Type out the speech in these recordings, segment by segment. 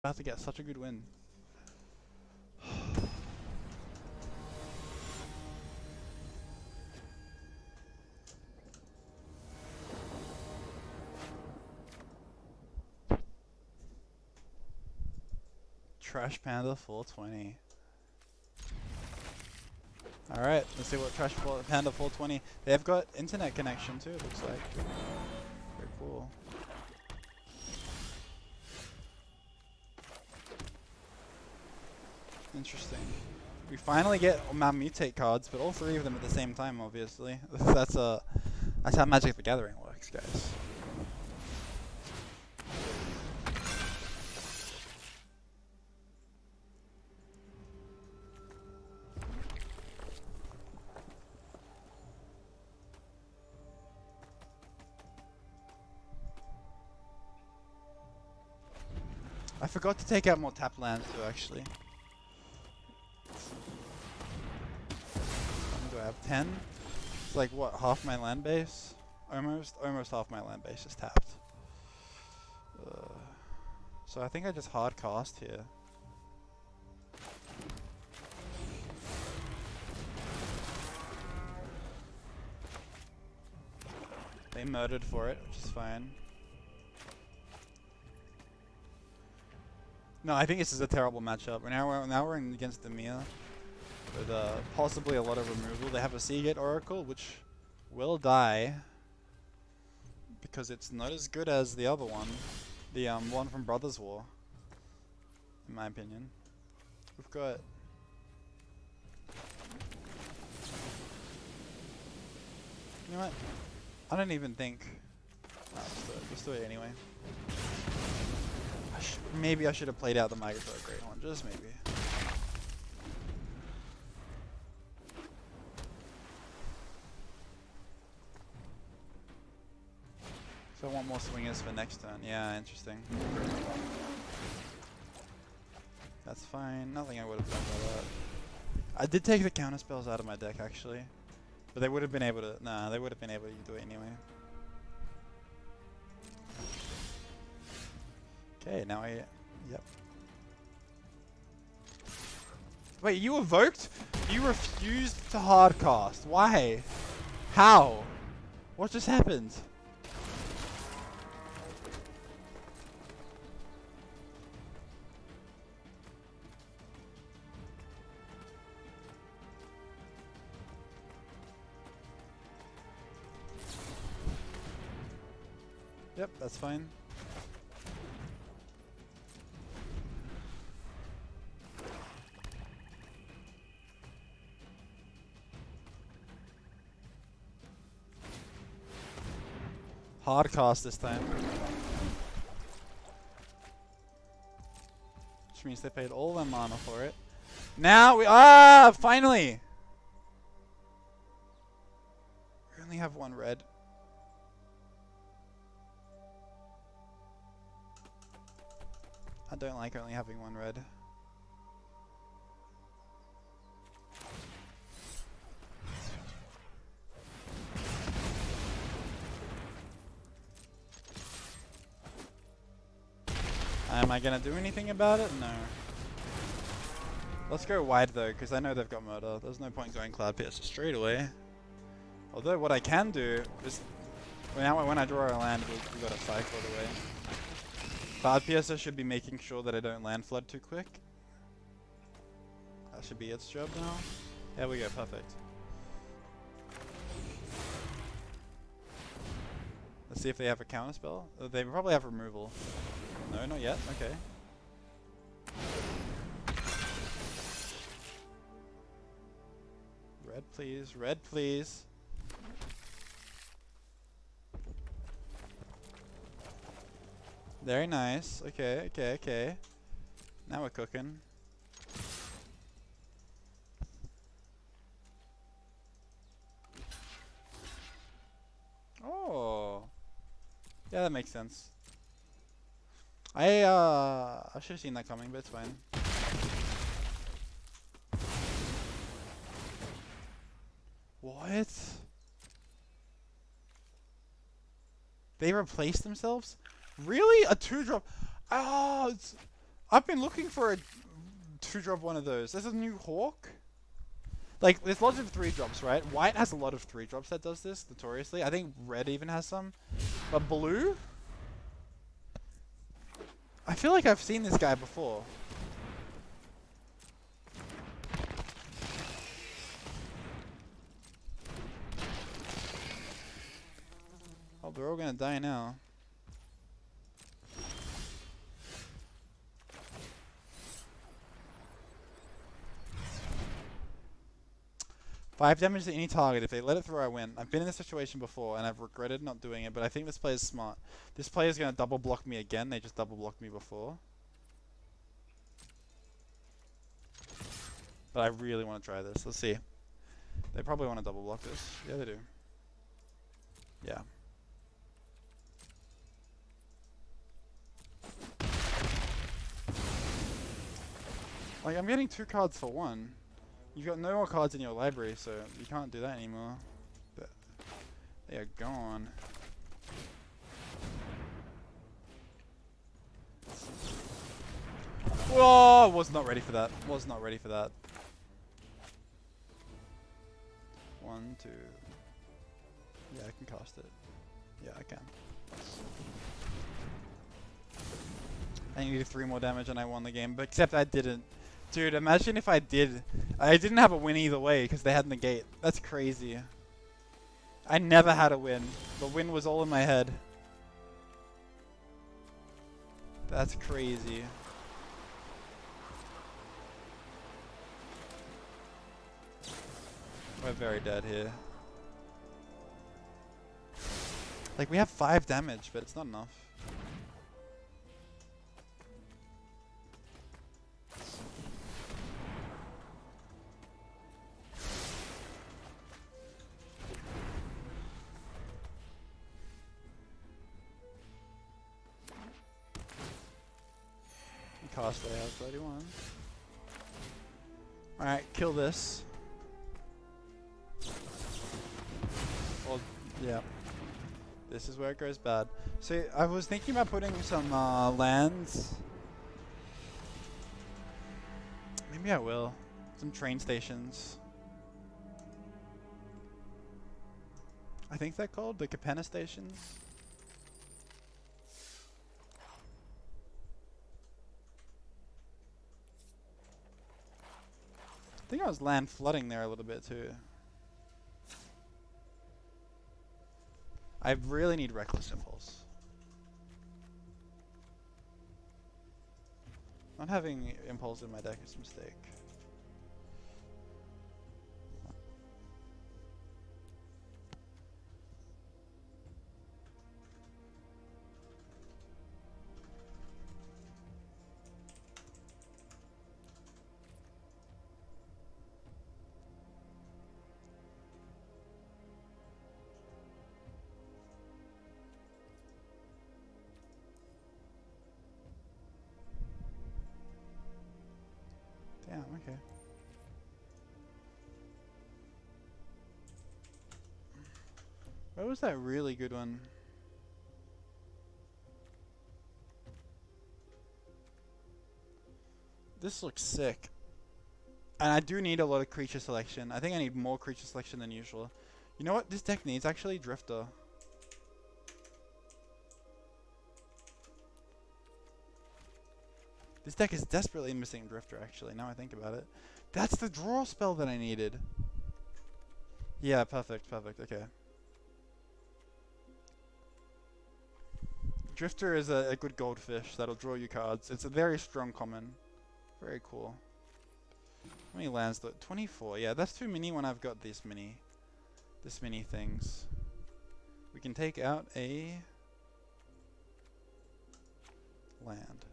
About to get such a good win. Trash Panda 420. Alright, let's see what Panda 420. They've got internet connection too, it looks like. Very cool. Interesting. We finally get mutate cards, but all three of them at the same time, obviously. That's how Magic the Gathering works, guys. I forgot to take out more tap lands too, actually. Do I have 10? It's like, what, half my land base? Almost half my land base is tapped. So I think I just hard cast here. They murdered for it, which is fine. No, I think this is a terrible matchup. Now we're in against Demia with possibly a lot of removal. They have a Seagate Oracle, which will die because it's not as good as the other one, the one from Brothers War, in my opinion. We've got. You know what? I don't even think. No, let's do it anyway. Maybe I should have played out the Migratory Greathorn, just maybe. So I want more swingers for next turn. Yeah, interesting. That's fine. Nothing I would have done by that. I did take the counter spells out of my deck actually, but they would have been able to. Nah, they would have been able to do it anyway. Okay, now yep. Wait, you evoked? You refused to hardcast. Why? How? What just happened? Yep, that's fine. Hard cast this time. Which means they paid all their mana for it. Now we finally! We only have one red. I don't like only having one red. Am I gonna do anything about it? No. Let's go wide though, because I know they've got murder. There's no point going Cloud Piercer straight away. Although what I can do is, now when I draw a land, we got a cycle away. Cloud Piercer should be making sure that I don't land flood too quick. That should be its job now. There we go, perfect. Let's see if they have a counter spell. They probably have removal. No, not yet. Okay. Red, please. Red, please. Very nice. Okay, okay, okay. Now we're cooking. Oh. Yeah, that makes sense. I should have seen that coming, but it's fine. What? They replaced themselves? Really? A 2-drop? Oh, I've been looking for a 2-drop one of those. There's a new Hawk. Like, there's lots of 3-drops, right? White has a lot of 3-drops that does this, notoriously. I think red even has some. But blue? I feel like I've seen this guy before. Oh, they're all gonna die now. Five damage to any target. If they let it through, I win. I've been in this situation before, and I've regretted not doing it, but I think this player's smart. This player's gonna double block me again. They just double blocked me before. But I really want to try this. Let's see. They probably want to double block this. Yeah, they do. Yeah. Like, I'm getting 2 cards for 1. You've got no more cards in your library, so you can't do that anymore. But they are gone. Whoa! Was not ready for that. Was not ready for that. 1, 2. Yeah, I can cast it. Yeah, I can. I needed 3 more damage and I won the game, but except I didn't. Dude, imagine if I did. I didn't have a win either way because they had negate. That's crazy. I never had a win. The win was all in my head. That's crazy. We're very dead here. Like, we have 5 damage, but it's not enough. Cost they have 31. Alright, kill this. Well, yeah. This is where it goes bad. So I was thinking about putting some lands. Maybe I will. Some train stations. I think they're called the Capenna stations. I think I was land flooding there a little bit too. I really need Reckless Impulse. Not having Impulse in my deck is a mistake. Damn, okay. Where was that really good one? This looks sick. And I do need a lot of creature selection. I think I need more creature selection than usual. You know what this deck needs? Actually, Drifter. This deck is desperately missing Drifter, actually, now I think about it. That's the draw spell that I needed. Yeah, perfect, perfect, okay. Drifter is a good goldfish that'll draw you cards. It's a very strong common. Very cool. How many lands though? 24. Yeah, that's too many when I've got this many things. We can take out a land.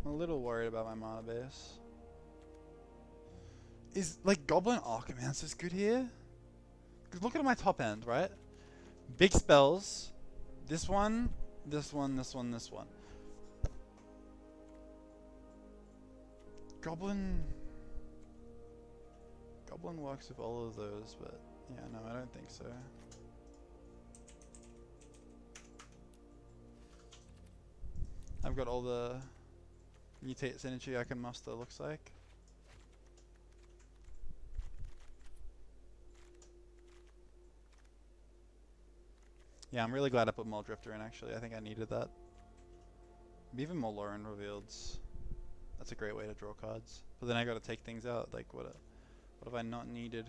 I'm a little worried about my mana base. Is, like, Goblin Archimancer's good here? Because look at my top end, right? Big spells. This one, this one, this one, this one. Goblin works with all of those, but yeah, no, I don't think so. I've got all the mutate synergy I can muster, looks like. Yeah, I'm really glad I put Muldrifter in, actually. I think I needed that. Even more Lauren revealeds. That's a great way to draw cards. But then I gotta take things out. Like, what have I not needed?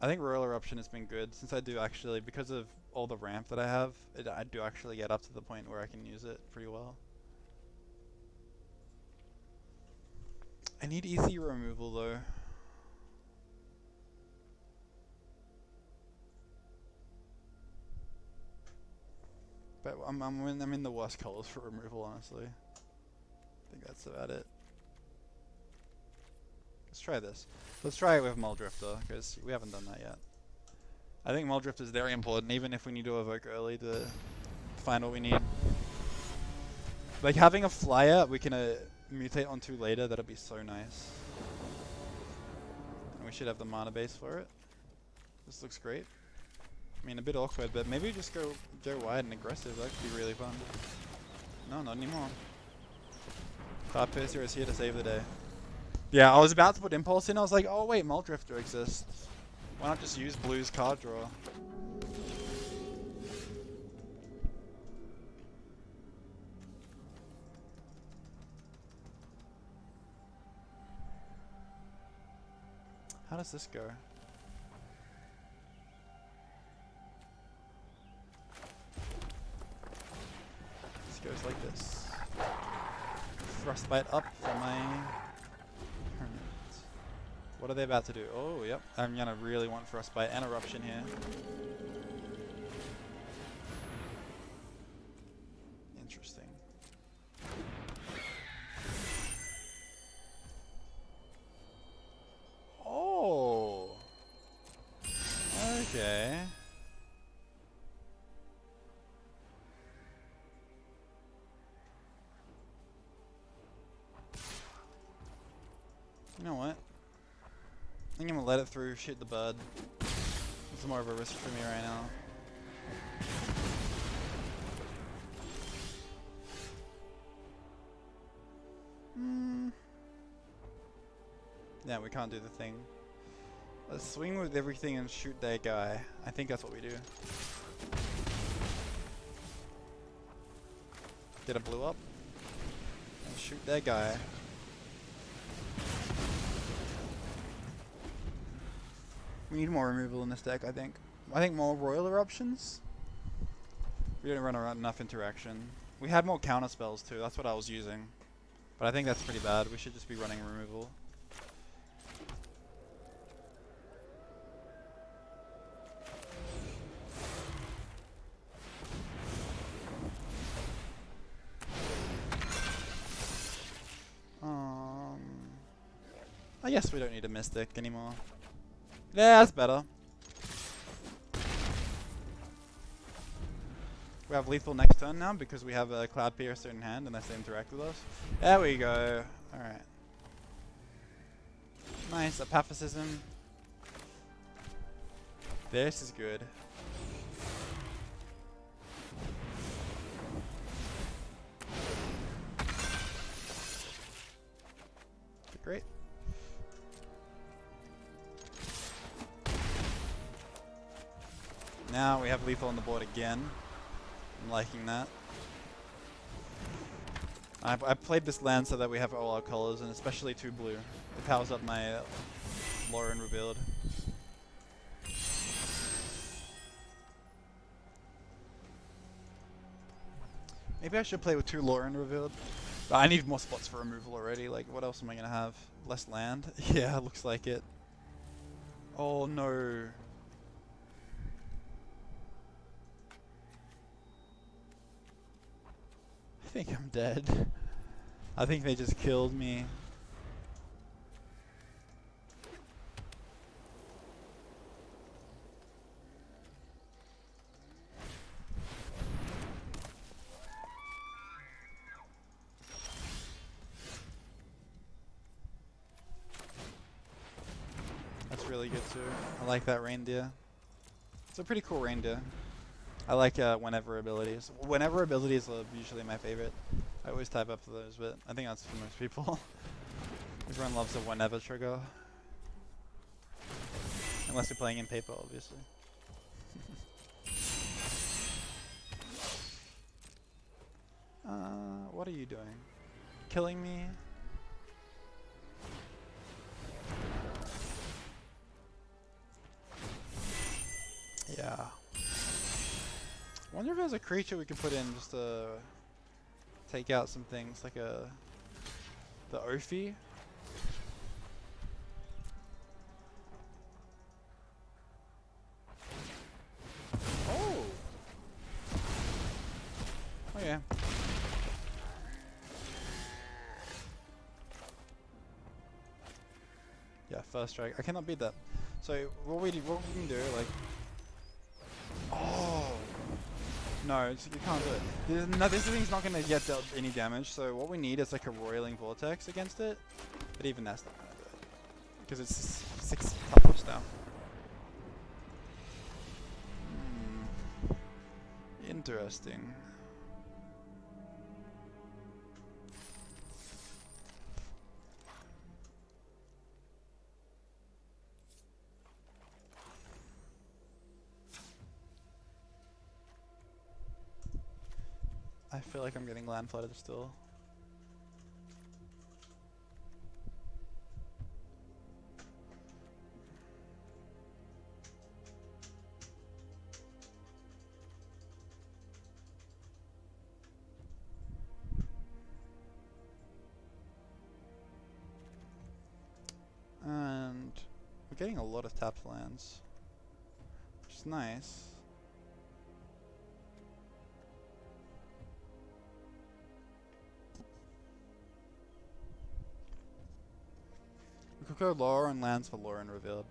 I think Royal Eruption has been good, since I do actually, because of all the ramp that I have, I do actually get up to the point where I can use it pretty well. I need easy removal, though. But I'm in the worst colors for removal, honestly. I think that's about it. Let's try this. Let's try it with Muldrifter, because we haven't done that yet. I think Muldrifter is very important, even if we need to evoke early to find what we need. Like, having a flyer we can mutate onto later, that'd be so nice. And we should have the mana base for it. This looks great. I mean, a bit awkward, but maybe just go wide and aggressive. That could be really fun. No, not anymore. Card Piercer is here to save the day. Yeah, I was about to put Impulse in. I was like, oh wait, Muldrifter exists. Why not just use Blue's card draw? How does this go? This goes like this. Frostbite up for my Hermit. What are they about to do? Oh, yep. I'm gonna really want Frostbite and Eruption here. Interesting. Oh! Okay. You know what? I think I'm gonna let it through, shoot the bud. It's more of a risk for me right now. Yeah, we can't do the thing. Let's swing with everything and shoot that guy. I think that's what we do. Get a blue up. And shoot that guy. We need more removal in this deck, I think. I think more Royal Eruptions. We didn't run around enough interaction. We had more counter spells too, that's what I was using. But I think that's pretty bad. We should just be running removal. I guess we don't need a Mystic anymore. Yeah, that's better. We have lethal next turn now because we have a Cloud Piercer in hand unless they interact with us. There we go. Alright. Nice, Apophysicism. This is good. Great. Now we have lethal on the board again. I'm liking that. I played this land so that we have all our colors, and especially 2 blue. It powers up my Lauren revealed. Maybe I should play with 2 Lauren revealed. But I need more spots for removal already. Like, what else am I gonna have? Less land? Yeah, looks like it. Oh no. I think I'm dead. I think they just killed me. really good too. I like that reindeer. It's a pretty cool reindeer. I like whenever abilities. Whenever abilities are usually my favorite. I always type up for those, but I think that's for most people. Everyone loves a whenever trigger. Unless you're playing in paper, obviously. What are you doing? Killing me? Yeah. Wonder if there's a creature we could put in just to take out some things, like the Ophi. Oh! Oh yeah. Yeah, first strike. I cannot beat that. So what we can do, like, oh no, you can't do it. No, this thing's not gonna get dealt any damage. So what we need is like a roiling vortex against it. But even that's not gonna do it because it's 6 toughness now. Interesting. I feel like I'm getting land flooded still. And we're getting a lot of tapped lands, which is nice. We could go lore and lands for lore and revealed.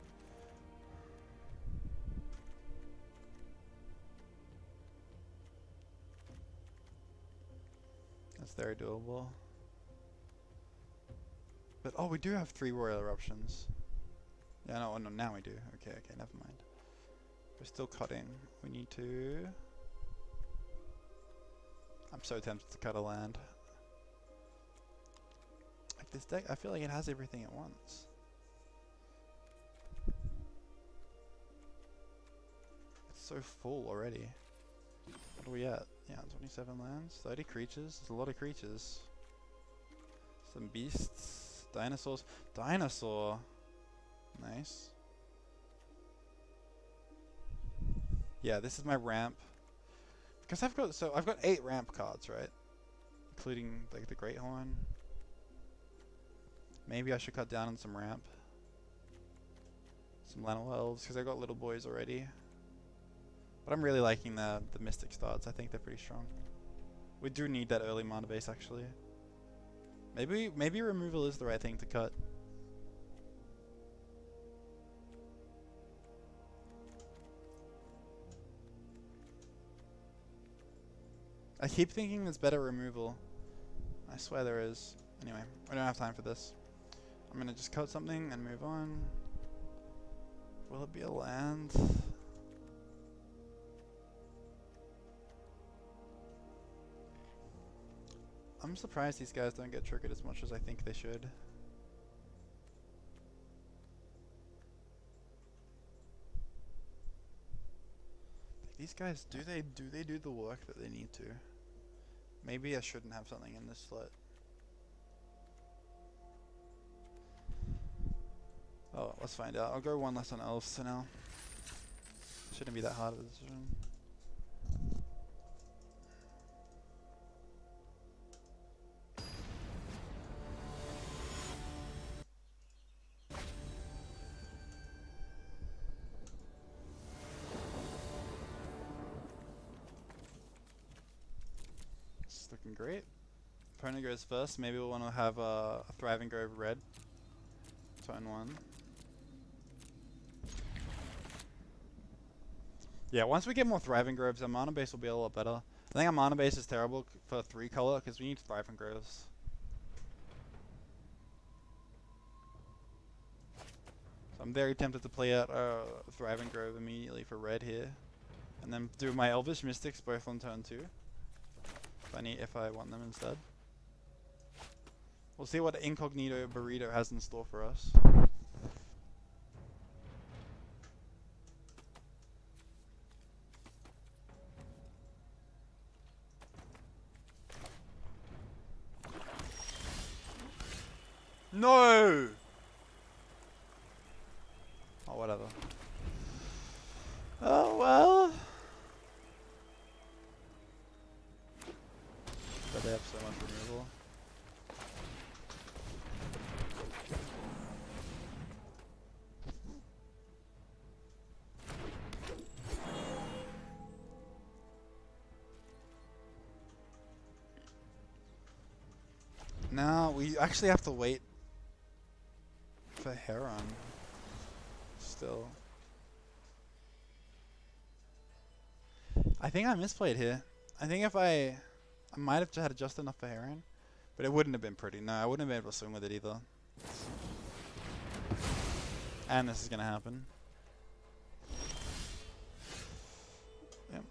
That's very doable. But oh, we do have 3 royal eruptions. Yeah, no, no, now we do. Okay, okay, never mind. We're still cutting. We need to... I'm so tempted to cut a land. Like this deck, I feel like it has everything at once. It's so full already. What are we at? Yeah, 27 lands, 30 creatures. There's a lot of creatures. Some beasts, dinosaurs. Dinosaur! Nice. Yeah, this is my ramp. Because I've got 8 ramp cards, right? Including like the Great Horn. Maybe I should cut down on some ramp. Some Llanowar Elves, because I got little boys already. But I'm really liking the Mystic starts. I think they're pretty strong. We do need that early mana base actually. Maybe removal is the right thing to cut. I keep thinking there's better removal. I swear there is. Anyway, we don't have time for this. I'm gonna just cut something and move on. Will it be a land? I'm surprised these guys don't get triggered as much as I think they should. These guys, do they do the work that they need to? Maybe I shouldn't have something in this slot. Oh, let's find out. I'll go 1 less on elves for now. Shouldn't be that hard of a decision. It's looking great. Opponent goes first. Maybe we'll want to have a Thriving Grove red. Turn 1. Yeah, once we get more Thriving Groves, our mana base will be a lot better. I think our mana base is terrible for 3 color because we need Thriving Groves. So I'm very tempted to play out Thriving Grove immediately for red here. And then do my Elvish Mystics both on turn 2. If I want them instead. We'll see what Incognito Burrito has in store for us. No! Oh, whatever. Oh, well. But they have so much removal. Now, we actually have to wait for Heron. Still. I think I misplayed here. I think if I might have had just enough for Heron, but it wouldn't have been pretty. No, I wouldn't have been able to swing with it either. And this is gonna happen. Yep.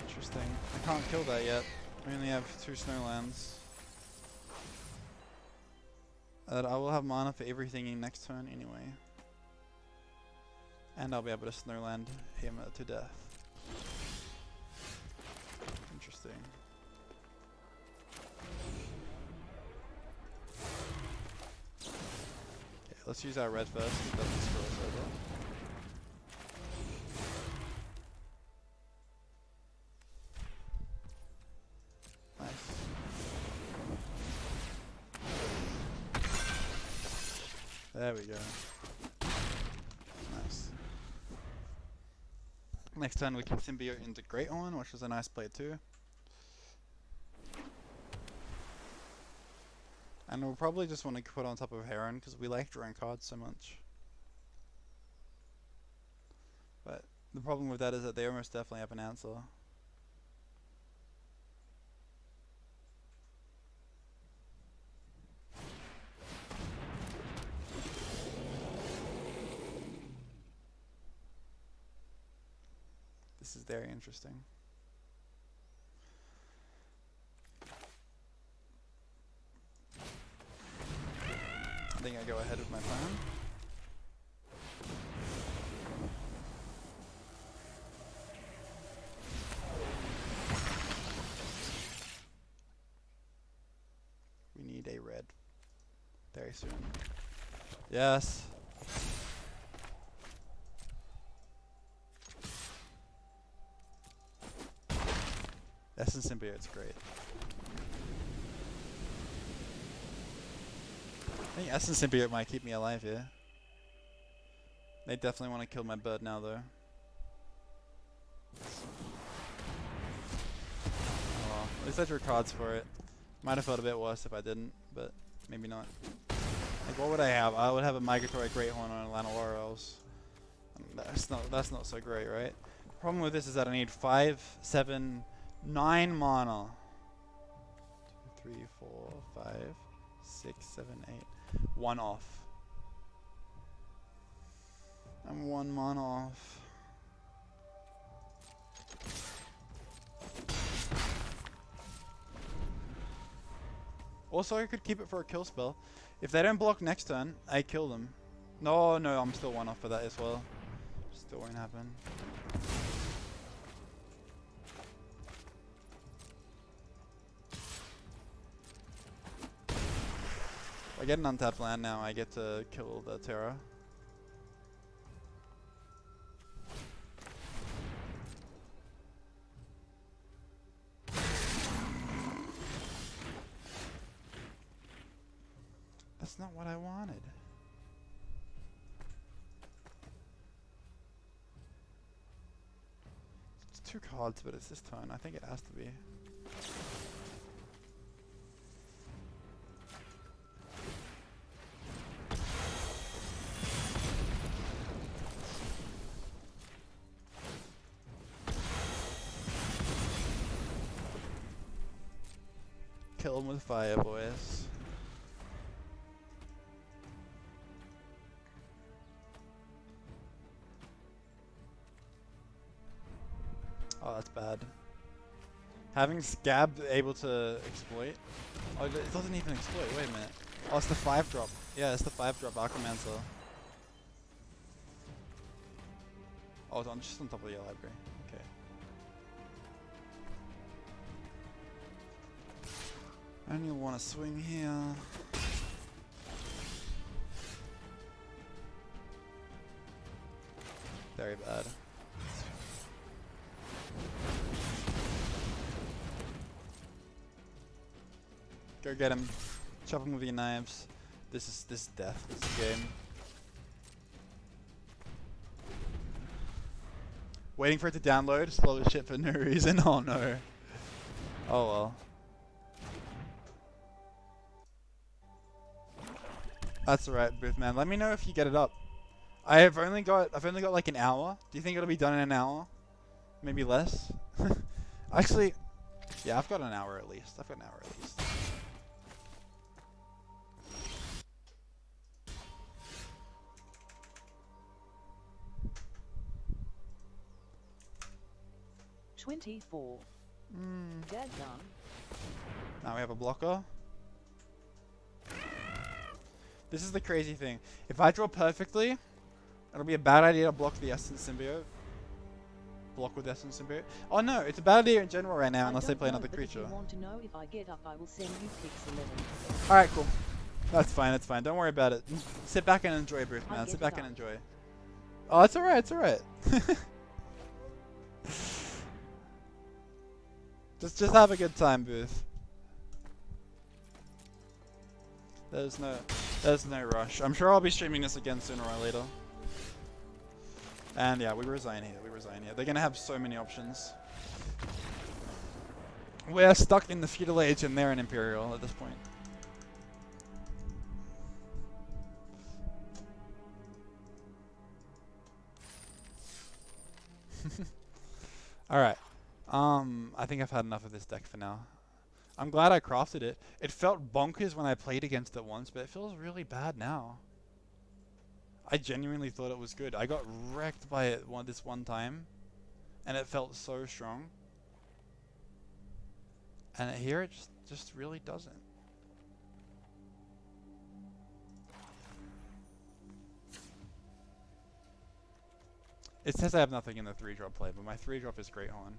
Interesting. I can't kill that yet. We only have 2 snowlands. I will have mana for everything in next turn anyway. And I'll be able to snowland him to death. Interesting. Okay, let's use our red first. It doesn't screw us over. There we go. Nice. Next turn we can symbiote into Great Horn, which is a nice play too. And we'll probably just want to put on top of Heron because we like drawing cards so much. But the problem with that is that they almost definitely have an answer. This is very interesting. I think I go ahead with my plan. We need a red very soon. Yes. Essence Symbiote's great. I think Essence Symbiote might keep me alive here. They definitely want to kill my bird now though. Oh well, at least I drew cards for it. Might have felt a bit worse if I didn't, but maybe not. Like what would I have? I would have a Migratory Greathorn on a Llanowar else. That's not so great, right? The problem with this is that I need 5, 7, 9 mana. 2, 3, 4, 5, 6, 7, 8. 1 off. I'm 1 mana off. Also, I could keep it for a kill spell. If they don't block next turn, I kill them. No, I'm still 1 off for that as well. Still won't happen. If I get an untapped land now, I get to kill the Terra. That's not what I wanted. It's 2 cards, but it's this turn. I think it has to be. Kill him with fire, boys. Oh, that's bad. Having Scab able to exploit? Oh, it doesn't even exploit. Wait a minute. Oh, it's the 5-drop. Yeah, it's the 5-drop Archomancer. Oh, it's on, just on top of your library. Okay. I only want to swing here. Very bad. Go get him. Chop him with your knives. This is death. This is game. Waiting for it to download. Slow as shit for no reason. Oh no. Oh well. That's alright, Booth man. Let me know if you get it up. I've only got like an hour. Do you think it'll be done in an hour? Maybe less? Actually, yeah, I've got an hour at least. I've got an hour at least. $24. Dead done. Now we have a blocker. This is the crazy thing. If I draw perfectly, it'll be a bad idea to block the Essence Symbiote. Block with Essence Symbiote. Oh no, it's a bad idea in general right now unless they play another creature. If you want to know if I get up, I will send you pics 11. Alright, cool. That's fine, that's fine. Don't worry about it. Sit back and enjoy, Booth man. Sit back and enjoy. Oh, it's alright, it's alright. Just have a good time, Booth. There's no rush. I'm sure I'll be streaming this again sooner or later. And yeah, we resign here. We resign here. They're gonna have so many options. We're stuck in the feudal age and they're an imperial at this point. Alright. I think I've had enough of this deck for now. I'm glad I crafted it. It felt bonkers when I played against it once, but it feels really bad now. I genuinely thought it was good. I got wrecked by it this one time, and it felt so strong. And here it just really doesn't. It says I have nothing in the 3-drop play, but my 3-drop is Great Horn.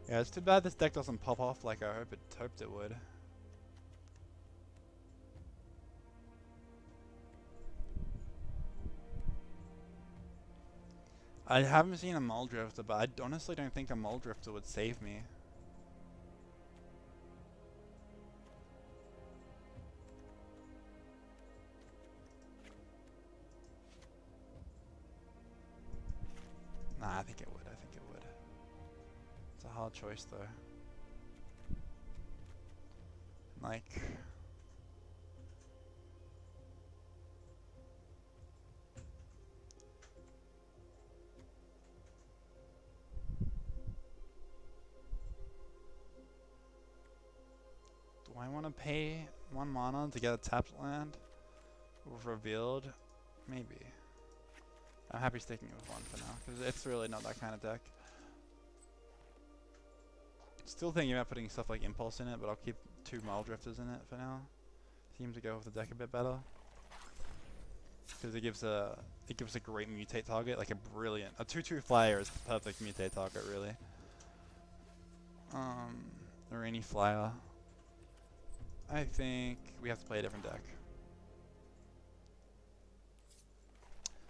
Yeah, it's too bad this deck doesn't pop off like I hoped it would. I haven't seen a Muldrifter, but I honestly don't think a Muldrifter would save me. Nah, I think it would. I think it would. It's a hard choice, though. Like... Do I want to pay 1 mana to get a tapped land? With revealed? Maybe. I'm happy sticking with 1 for now, because it's really not that kind of deck. Still thinking about putting stuff like Impulse in it, but I'll keep 2 Muldrifters in it for now. Seems to go with the deck a bit better. Because it gives a great mutate target, like a 2/2 flyer is the perfect mutate target, really. Or any flyer. I think we have to play a different deck.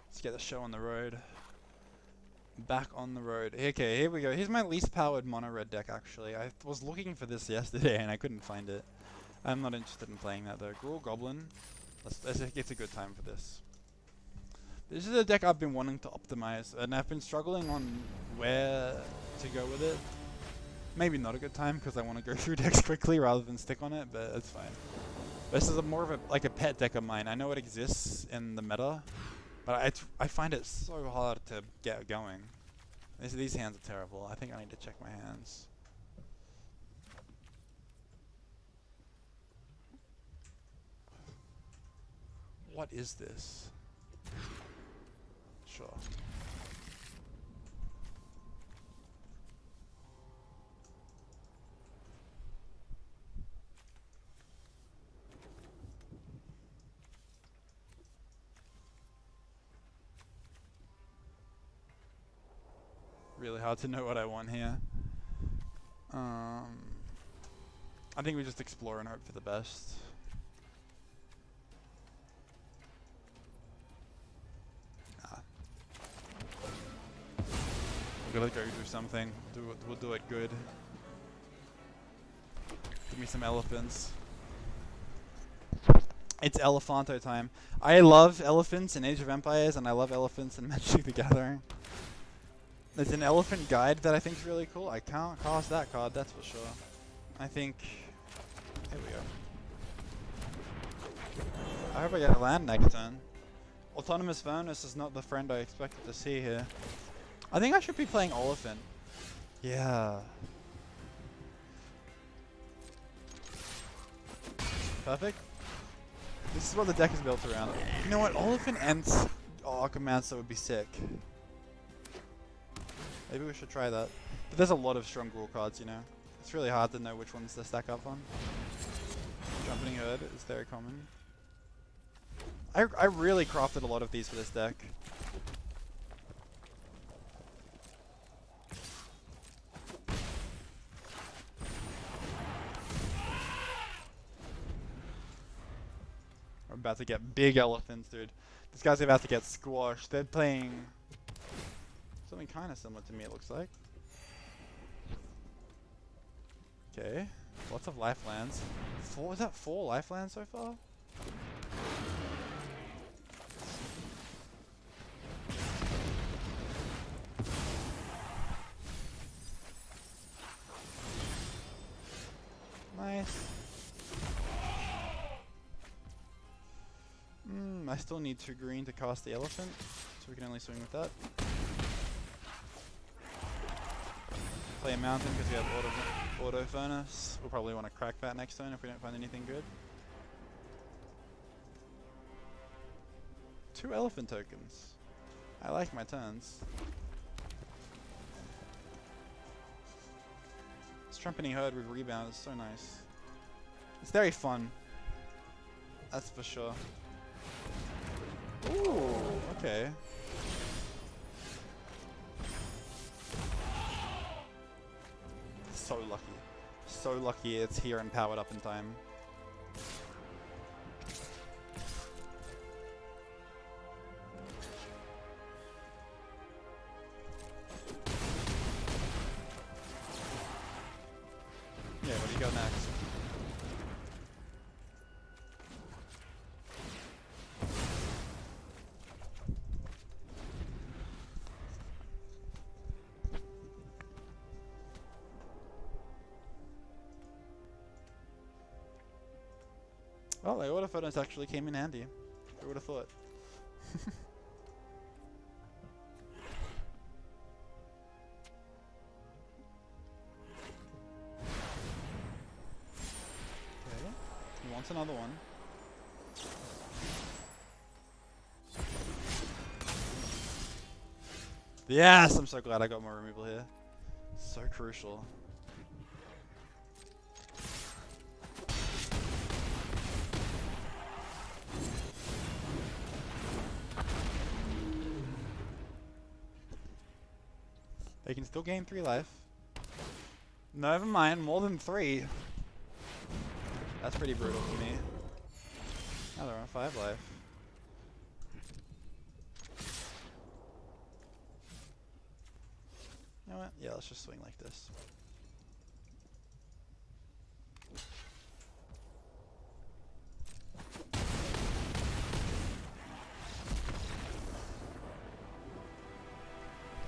Let's get the show on the road. Back on the road. Okay, here we go. Here's my least powered mono red deck actually. I was looking for this yesterday and I couldn't find it. I'm not interested in playing that though. Gruul Goblin. It's a good time for this. This is a deck I've been wanting to optimize and I've been struggling on where to go with it. Maybe not a good time because I want to go through decks quickly rather than stick on it, but it's fine. This is more of a pet deck of mine. I know it exists in the meta, but I find it so hard to get going. These hands are terrible. I think I need to check my hands. What is this? Sure. Really hard to know what I want here. I think we just explore and hope for the best. Nah. We're gonna go do something. We'll do it good. Give me some elephants. It's Elephanto time. I love elephants in Age of Empires, and I love elephants in Magic the Gathering. There's an elephant guide that I think is really cool. I can't cast that card, that's for sure. I think... Here we go. I hope I get a land next turn. Autonomous Furnace is not the friend I expected to see here. I think I should be playing Elephant. Yeah. Perfect. This is what the deck is built around. You know what? Elephant and Archimancer would be sick. Maybe we should try that. But there's a lot of strong Gruul cards, you know. It's really hard to know which ones to stack up on. Trumpeting Herd is very common. I really crafted a lot of these for this deck. We're about to get big elephants, dude. This guy's about to get squashed. They're playing something kind of similar to me, it looks like. Okay, lots of lifelands. Is that 4 lifelands so far? Nice. I still need 2 green to cast the elephant, so we can only swing with that. Play a mountain because we have auto furnace. We'll probably want to crack that next turn if we don't find anything good. 2 elephant tokens. I like my turns. This trumpeting herd with rebound is so nice. It's very fun. That's for sure. Ooh, okay. So lucky. So lucky it's here and powered up in time. Yeah, what do you got next? Oh, the auto photos actually came in handy. Who would have thought? Okay, he wants another one. Yes, I'm so glad I got more removal here. So crucial. They can still gain 3 life. Never mind, more than 3. That's pretty brutal to me. Now they're on 5 life. it? Yeah, let's just swing like this.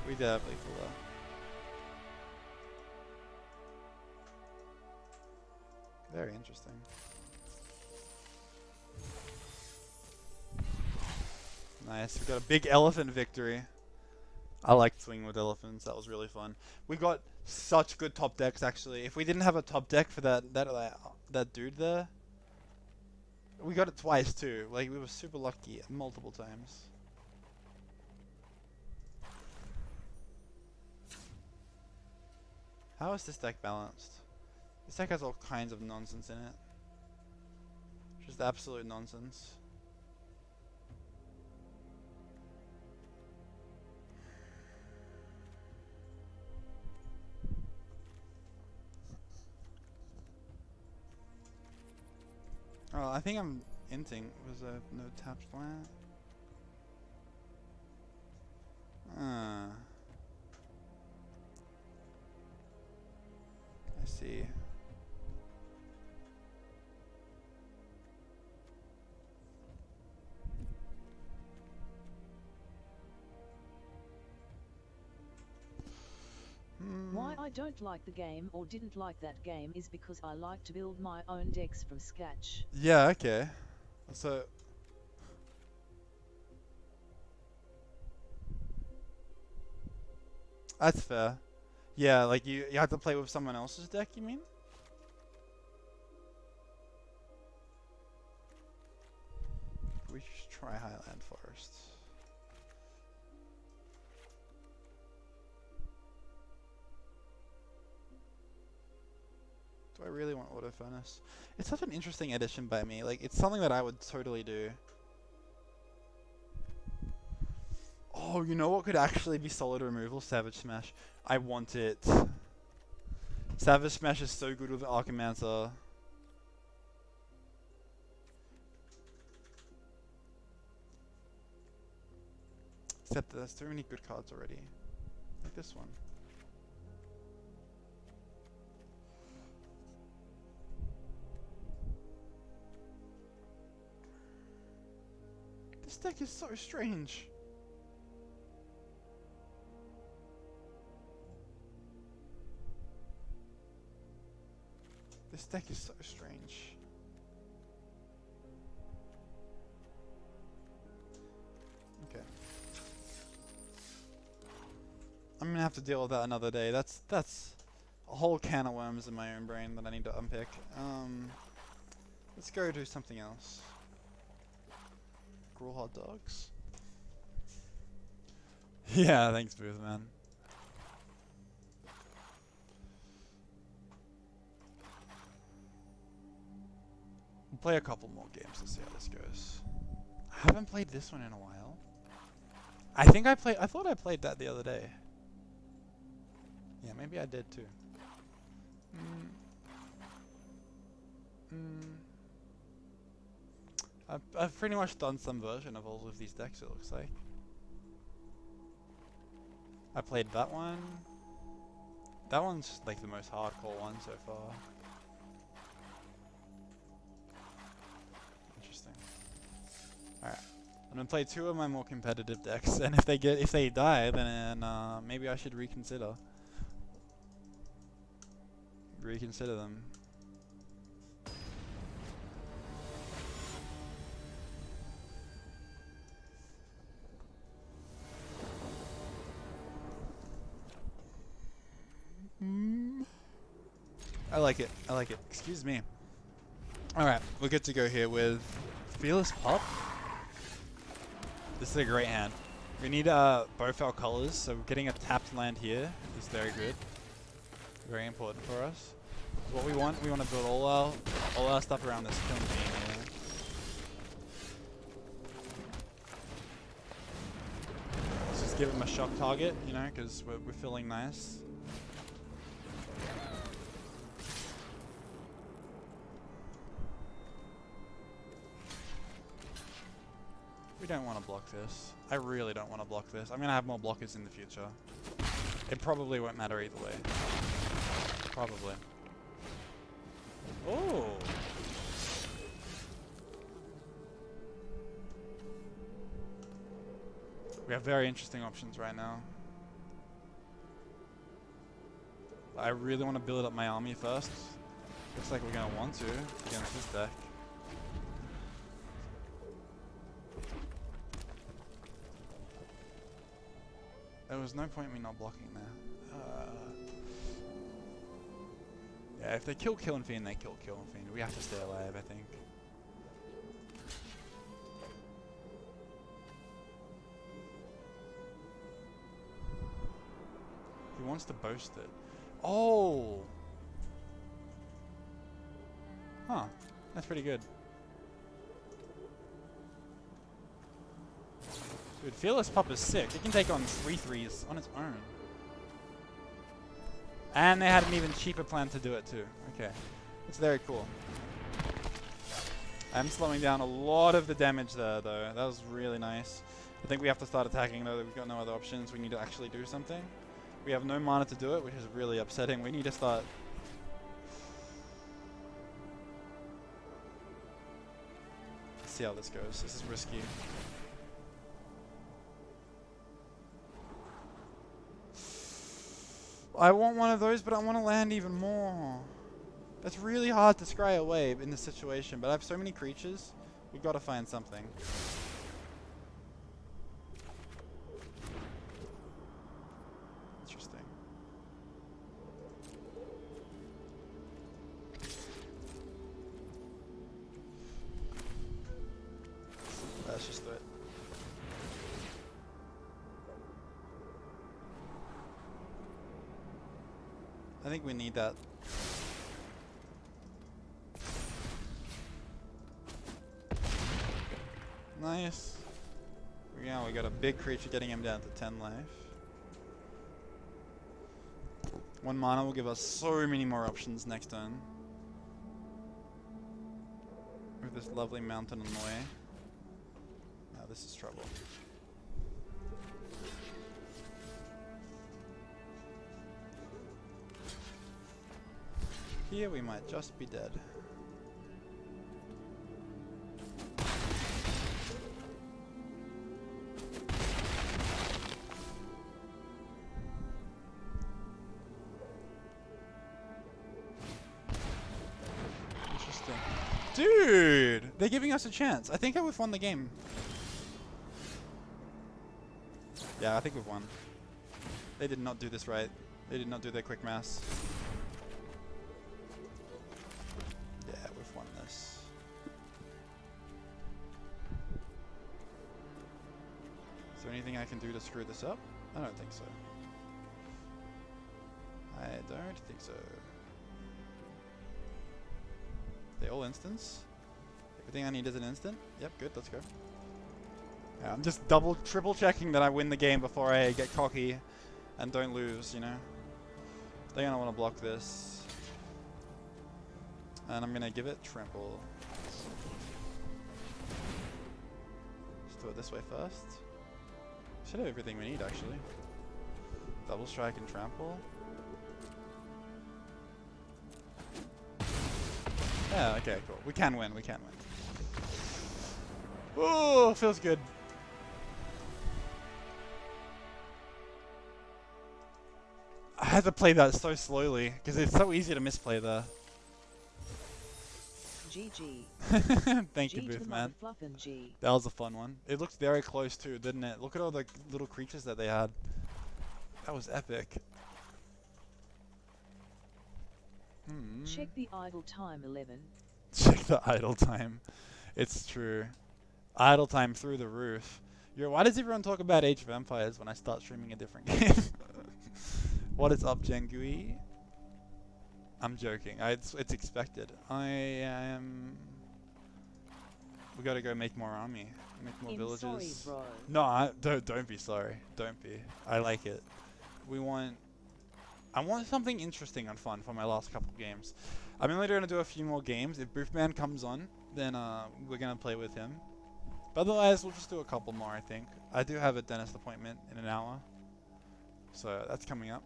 We did have lethal though. Very interesting. Nice, we got a big elephant victory. I liked swinging with elephants, that was really fun. We got such good top decks actually. If we didn't have a top deck for that dude there, we got it twice too. Like, we were super lucky multiple times. How is this deck balanced? This deck has all kinds of nonsense in it. Just absolute nonsense. Oh, I think I'm inting. Was there no tapped flat? I see. Why I don't like the game or didn't like that game is because I like to build my own decks from scratch. Yeah, okay. So that's fair. Yeah, like you have to play with someone else's deck, you mean? We should try Highland Forest. Do I really want Auto Furnace? It's such an interesting addition by me. Like, it's something that I would totally do. Oh, you know what could actually be solid removal? Savage Smash. I want it. Savage Smash is so good with Archimancer. Except there's too many good cards already. Like this one. This deck is so strange. This deck is so strange. Okay. I'm gonna have to deal with that another day. That's a whole can of worms in my own brain that I need to unpick. Let's go do something else. Gruel hot dogs. Yeah, thanks, Booth, man. We'll play a couple more games to see how this goes. I haven't played this one in a while. I thought I played that the other day. Yeah, maybe I did too. I've pretty much done some version of all of these decks, it looks like. I played that one. That one's like the most hardcore one so far. Interesting. Alright. I'm gonna play two of my more competitive decks, and if they die, then maybe I should reconsider them. I like it. I like it. Excuse me. Alright, we're good to go here with Fearless Pop. This is a great hand. We need both our colors, so getting a tapped land here is very good. Very important for us. What we want to build all our stuff around this killing beam here. Let's just give him a shock target, you know, because we're feeling nice. We don't want to block this. I really don't want to block this. I'm going to have more blockers in the future. It probably won't matter either way. Probably. Oh! We have very interesting options right now. I really want to build up my army first. Looks like we're going to want to against this deck. There was no point in me not blocking there. Yeah, if they kill and Fiend, they kill and Fiend. We have to stay alive, I think. He wants to boast it. Oh! Huh. That's pretty good. Dude, Fearless Pup is sick. It can take on 3/3s on its own. And they had an even cheaper plan to do it too. Okay. It's very cool. I'm slowing down a lot of the damage there though. That was really nice. I think we have to start attacking though. We've got no other options. We need to actually do something. We have no mana to do it, which is really upsetting. We need to start... Let's see how this goes. This is risky. I want one of those, but I want to land even more. That's really hard to scry away in this situation, but I have so many creatures. We've got to find something. Interesting. Let's just do it. I think we need that. Nice. Yeah, we got a big creature getting him down to 10 life. 1 mana will give us so many more options next turn. With this lovely mountain on the way. Now this is trouble. Here we might just be dead. Interesting. Dude! They're giving us a chance. I think we've won the game. Yeah, I think we've won. They did not do this right. They did not do their quick mass. Is there anything I can do to screw this up? I don't think so. I don't think so. They all instants? Everything I need is an instant? Yep, good, let's go. Yeah, I'm just triple checking that I win the game before I get cocky and don't lose, you know? They're gonna want to block this. And I'm gonna give it trample. Just do it this way first. Should have everything we need actually. Double strike and trample. Yeah, okay, cool. We can win, we can win. Oh, feels good. I had to play that so slowly because it's so easy to misplay there. GG. Thank you, Booth Man. That was a fun one. It looked very close too, didn't it? Look at all the little creatures that they had. That was epic. Check the idle time 11. Check the idle time. It's true. Idle time through the roof. Why does everyone talk about Age of Empires when I start streaming a different game? What is up, Jengui? I'm joking. It's expected. We gotta go make more army. Make more villages. Sorry, No, don't be sorry. Don't be. I like it. I want something interesting and fun for my last couple games. I'm only gonna do a few more games. If Boofman comes on, then we're gonna play with him. But otherwise, we'll just do a couple more, I think. I do have a dentist appointment in an hour. So that's coming up.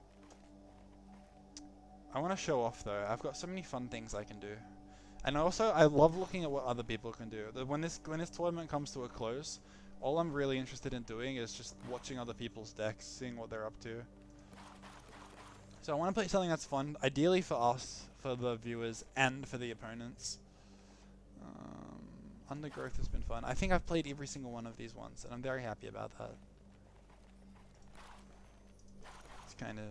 I want to show off though. I've got so many fun things I can do. And also, I love looking at what other people can do. When this tournament comes to a close, all I'm really interested in doing is just watching other people's decks, seeing what they're up to. So I want to play something that's fun, ideally for us, for the viewers, and for the opponents. Undergrowth has been fun. I think I've played every single one of these ones, and I'm very happy about that. It's kind of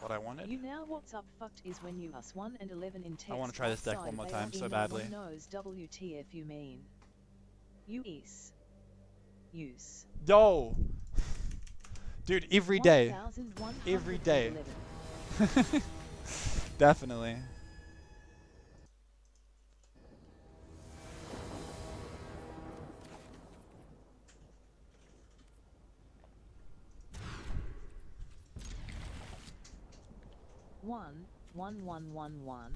what I wanted. You know what's up fucked is when you us 1 and 11 in text. I want to try this deck one more time so badly. Knows WTF you mean. US. Use. Yo! Dude, every day. Every day. Definitely. One.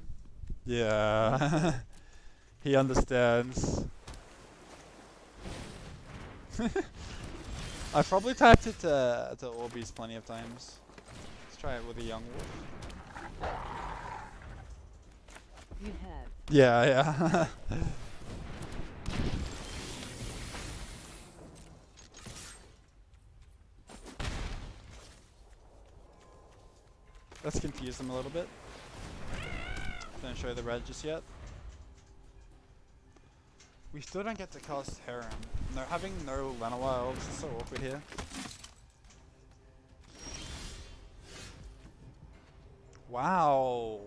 Yeah. He understands. I've probably typed it to Orbeez plenty of times. Let's try it with a young wolf. You have. Yeah. Let's confuse them a little bit. Don't show the red just yet. We still don't get to cast Harem. No, having no Lanoa elves is so awkward here. Wow.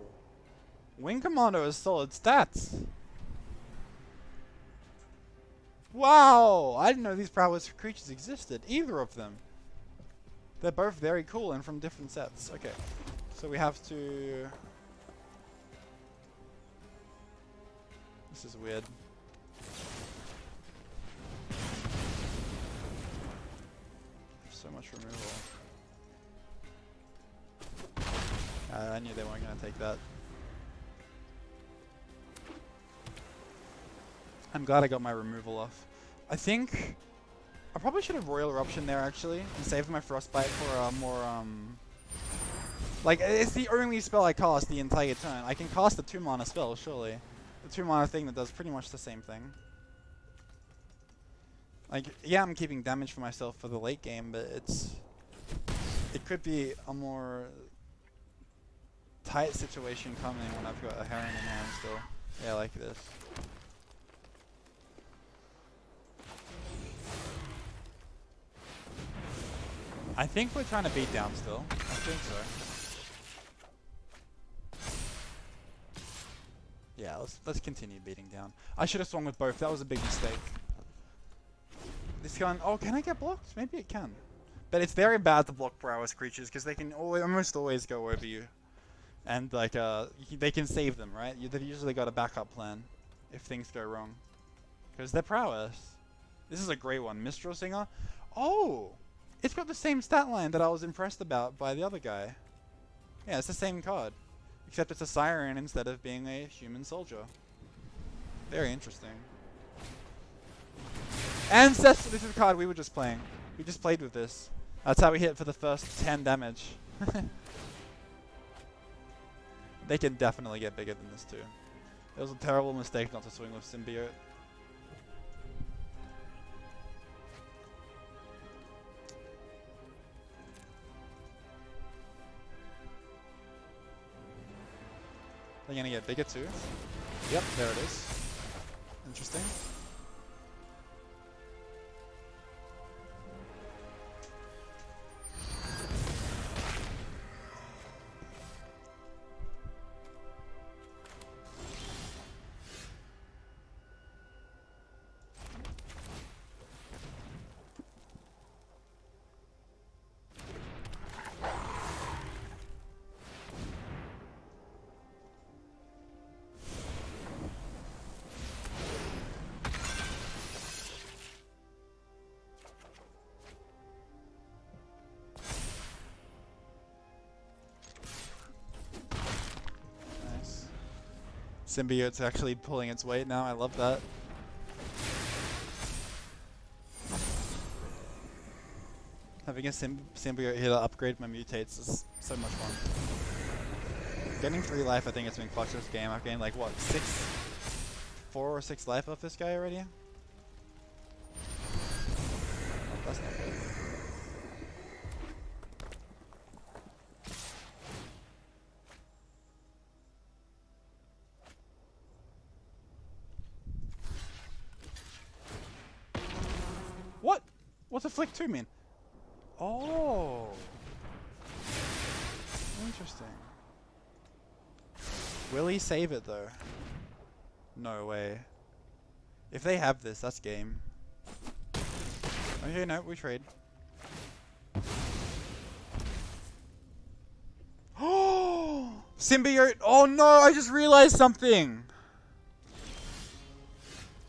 Wing Commander has solid stats. Wow! I didn't know these prowess creatures existed, either of them. They're both very cool and from different sets. Okay. So we have to... This is weird. So much removal. I knew they weren't going to take that. I'm glad I got my removal off. I think I probably should have Royal Eruption there actually and saved my Frostbite for a more like it's the only spell I cast the entire turn. I can cast a 2-mana spell surely. The 2-mana thing that does pretty much the same thing. Like yeah, I'm keeping damage for myself for the late game, but it could be a more tight situation coming when I've got a Heron in hand still. Yeah, like this. I think we're trying to beat down still. I think so. Yeah, let's continue beating down. I should have swung with both. That was a big mistake. This gun. Oh, can I get blocked? Maybe it can. But it's very bad to block prowess creatures because they can almost always go over you, and like they can save them, right? They've usually got a backup plan if things go wrong, because they're prowess. This is a great one, Mistral Singer. Oh. It's got the same stat line that I was impressed about by the other guy. Yeah, it's the same card. Except it's a siren instead of being a human soldier. Very interesting. Ancestor! This is the card we were just playing. We just played with this. That's how we hit for the first 10 damage. They can definitely get bigger than this too. It was a terrible mistake not to swing with Symbiote. They're gonna get bigger too. Yep, there it is. Interesting. Symbiote's actually pulling its weight now. I love that. Having a symbiote here to upgrade my mutates is so much fun. Getting 3 life, I think it's been clutch this game. I've gained like what, 4 or 6 life off this guy already? Oh, that's not good. What? What's a flick 2 mean? Oh. Interesting. Will he save it though? No way. If they have this, that's game. Okay, no, we trade. Oh! Symbiote! Oh no, I just realized something!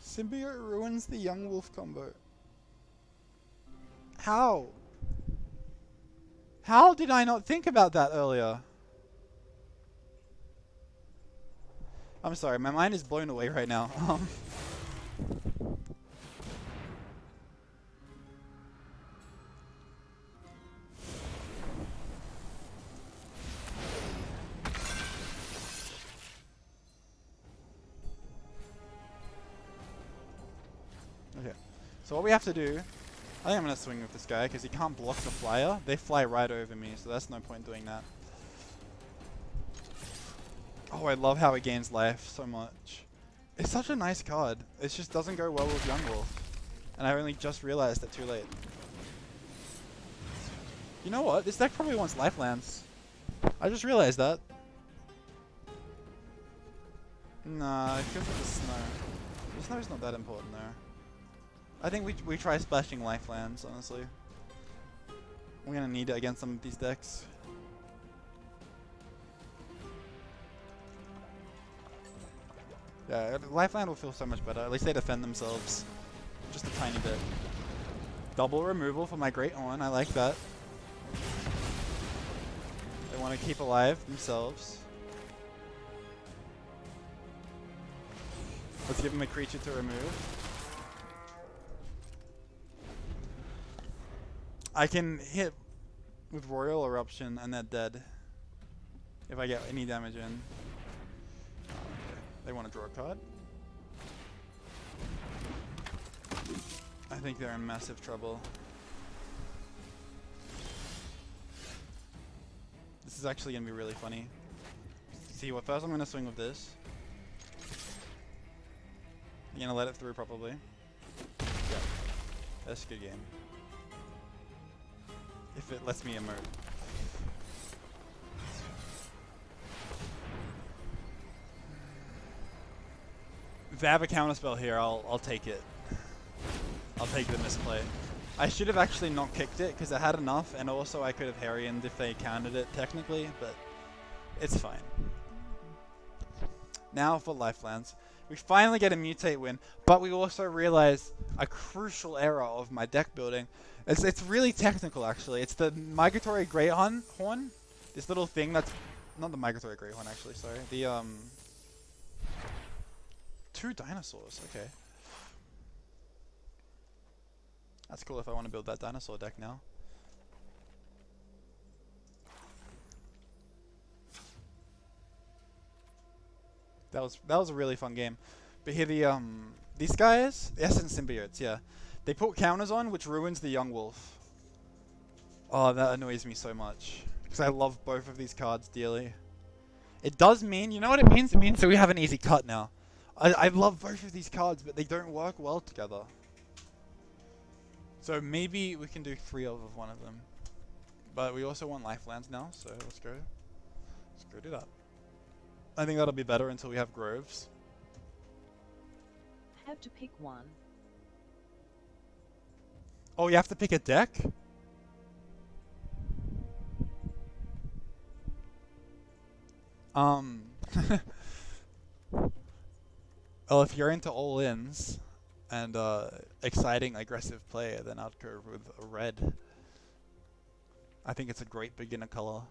Symbiote ruins the Young Wolf combo. How? How did I not think about that earlier? I'm sorry, my mind is blown away right now. Okay, so what we have to do, I think I'm going to swing with this guy because he can't block the flyer. They fly right over me, so that's no point doing that. Oh, I love how it gains life so much. It's such a nice card. It just doesn't go well with Young Wolf. And I only just realized it too late. You know what? This deck probably wants lifelands. I just realized that. Nah, it feels like the snow. The snow's not that important though. I think we try splashing lifelands, honestly. We're gonna need it against some of these decks. Yeah, lifeland will feel so much better. At least they defend themselves. Just a tiny bit. Double removal for my Great Horn, I like that. They want to keep alive themselves. Let's give them a creature to remove. I can hit with Royal Eruption and they're dead. If I get any damage in. Okay. They want to draw a card. I think they're in massive trouble. This is actually going to be really funny. See what, first I'm going to swing with this. I'm going to let it through probably. Yeah. That's a good game. If it lets me emote. If they have a counterspell here, I'll take it. I'll take the misplay. I should have actually not kicked it because I had enough, and also I could have Harriened if they countered it technically, but it's fine. Now for lifelands. We finally get a mutate win, but we also realize a crucial error of my deck building. It's really technical actually. It's the Migratory Greyhorn horn. This little thing that's not the Migratory Greyhorn actually, sorry. The 2 dinosaurs, okay. That's cool if I want to build that dinosaur deck now. That was a really fun game. But here these guys, the Essence Symbiotes, yeah. They put counters on which ruins the Young Wolf. Oh, that annoys me so much. Because I love both of these cards dearly. It does mean, you know what it means? It means that we have an easy cut now. I love both of these cards, but they don't work well together. So maybe we can do 3 of one of them. But we also want lifelands now, so let's go do that. I think that'll be better until we have groves. Have to pick one. Oh, you have to pick a deck? Well, if you're into all-ins and exciting, aggressive play, then I'd go with a red. I think it's a great beginner color.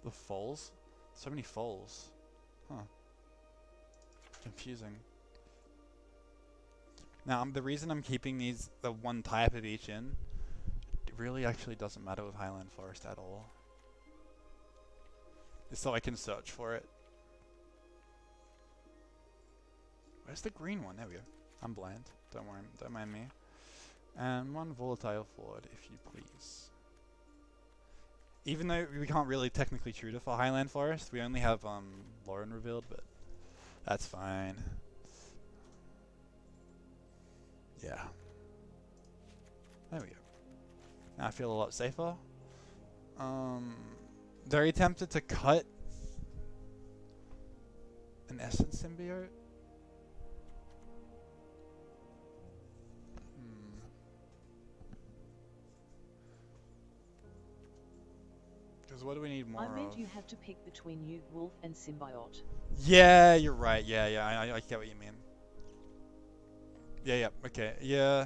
The foals? So many foals. Huh. Confusing. Now, the reason I'm keeping these, the one type of each in, it really actually doesn't matter with Highland Forest at all. Just so I can search for it. Where's the green one? There we go. I'm blind. Don't worry, don't mind me. And one volatile forward, if you please. Even though we can't really technically shoot it for Highland Forest, we only have Lauren revealed, but that's fine. Yeah. There we go. Now I feel a lot safer. Very tempted to cut an Essence Symbiote. Because what do we need more of? I meant you have to pick between you, Wolf, and Symbiote. Yeah, you're right. Yeah, I get what you mean. Yeah, okay. Yeah.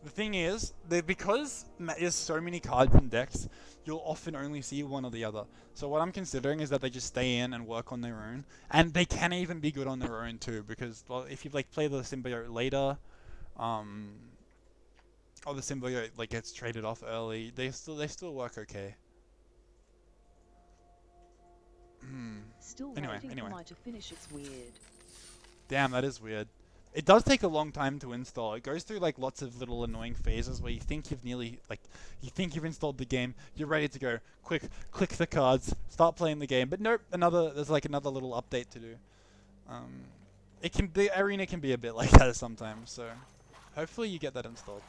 The thing is, because there's so many cards in decks, you'll often only see one or the other. So what I'm considering is that they just stay in and work on their own. And they can even be good on their own too, because, well, if you like play the Symbiote later, or the Symbiote like gets traded off early, they still work okay. Still Anyway. for mine to finish. It's weird. Damn, that is weird. It does take a long time to install. It goes through like lots of little annoying phases where you think you've you've installed the game, you're ready to go. Quick, click the cards, start playing the game. But nope, there's like another little update to do. The arena can be a bit like that sometimes. So hopefully you get that installed.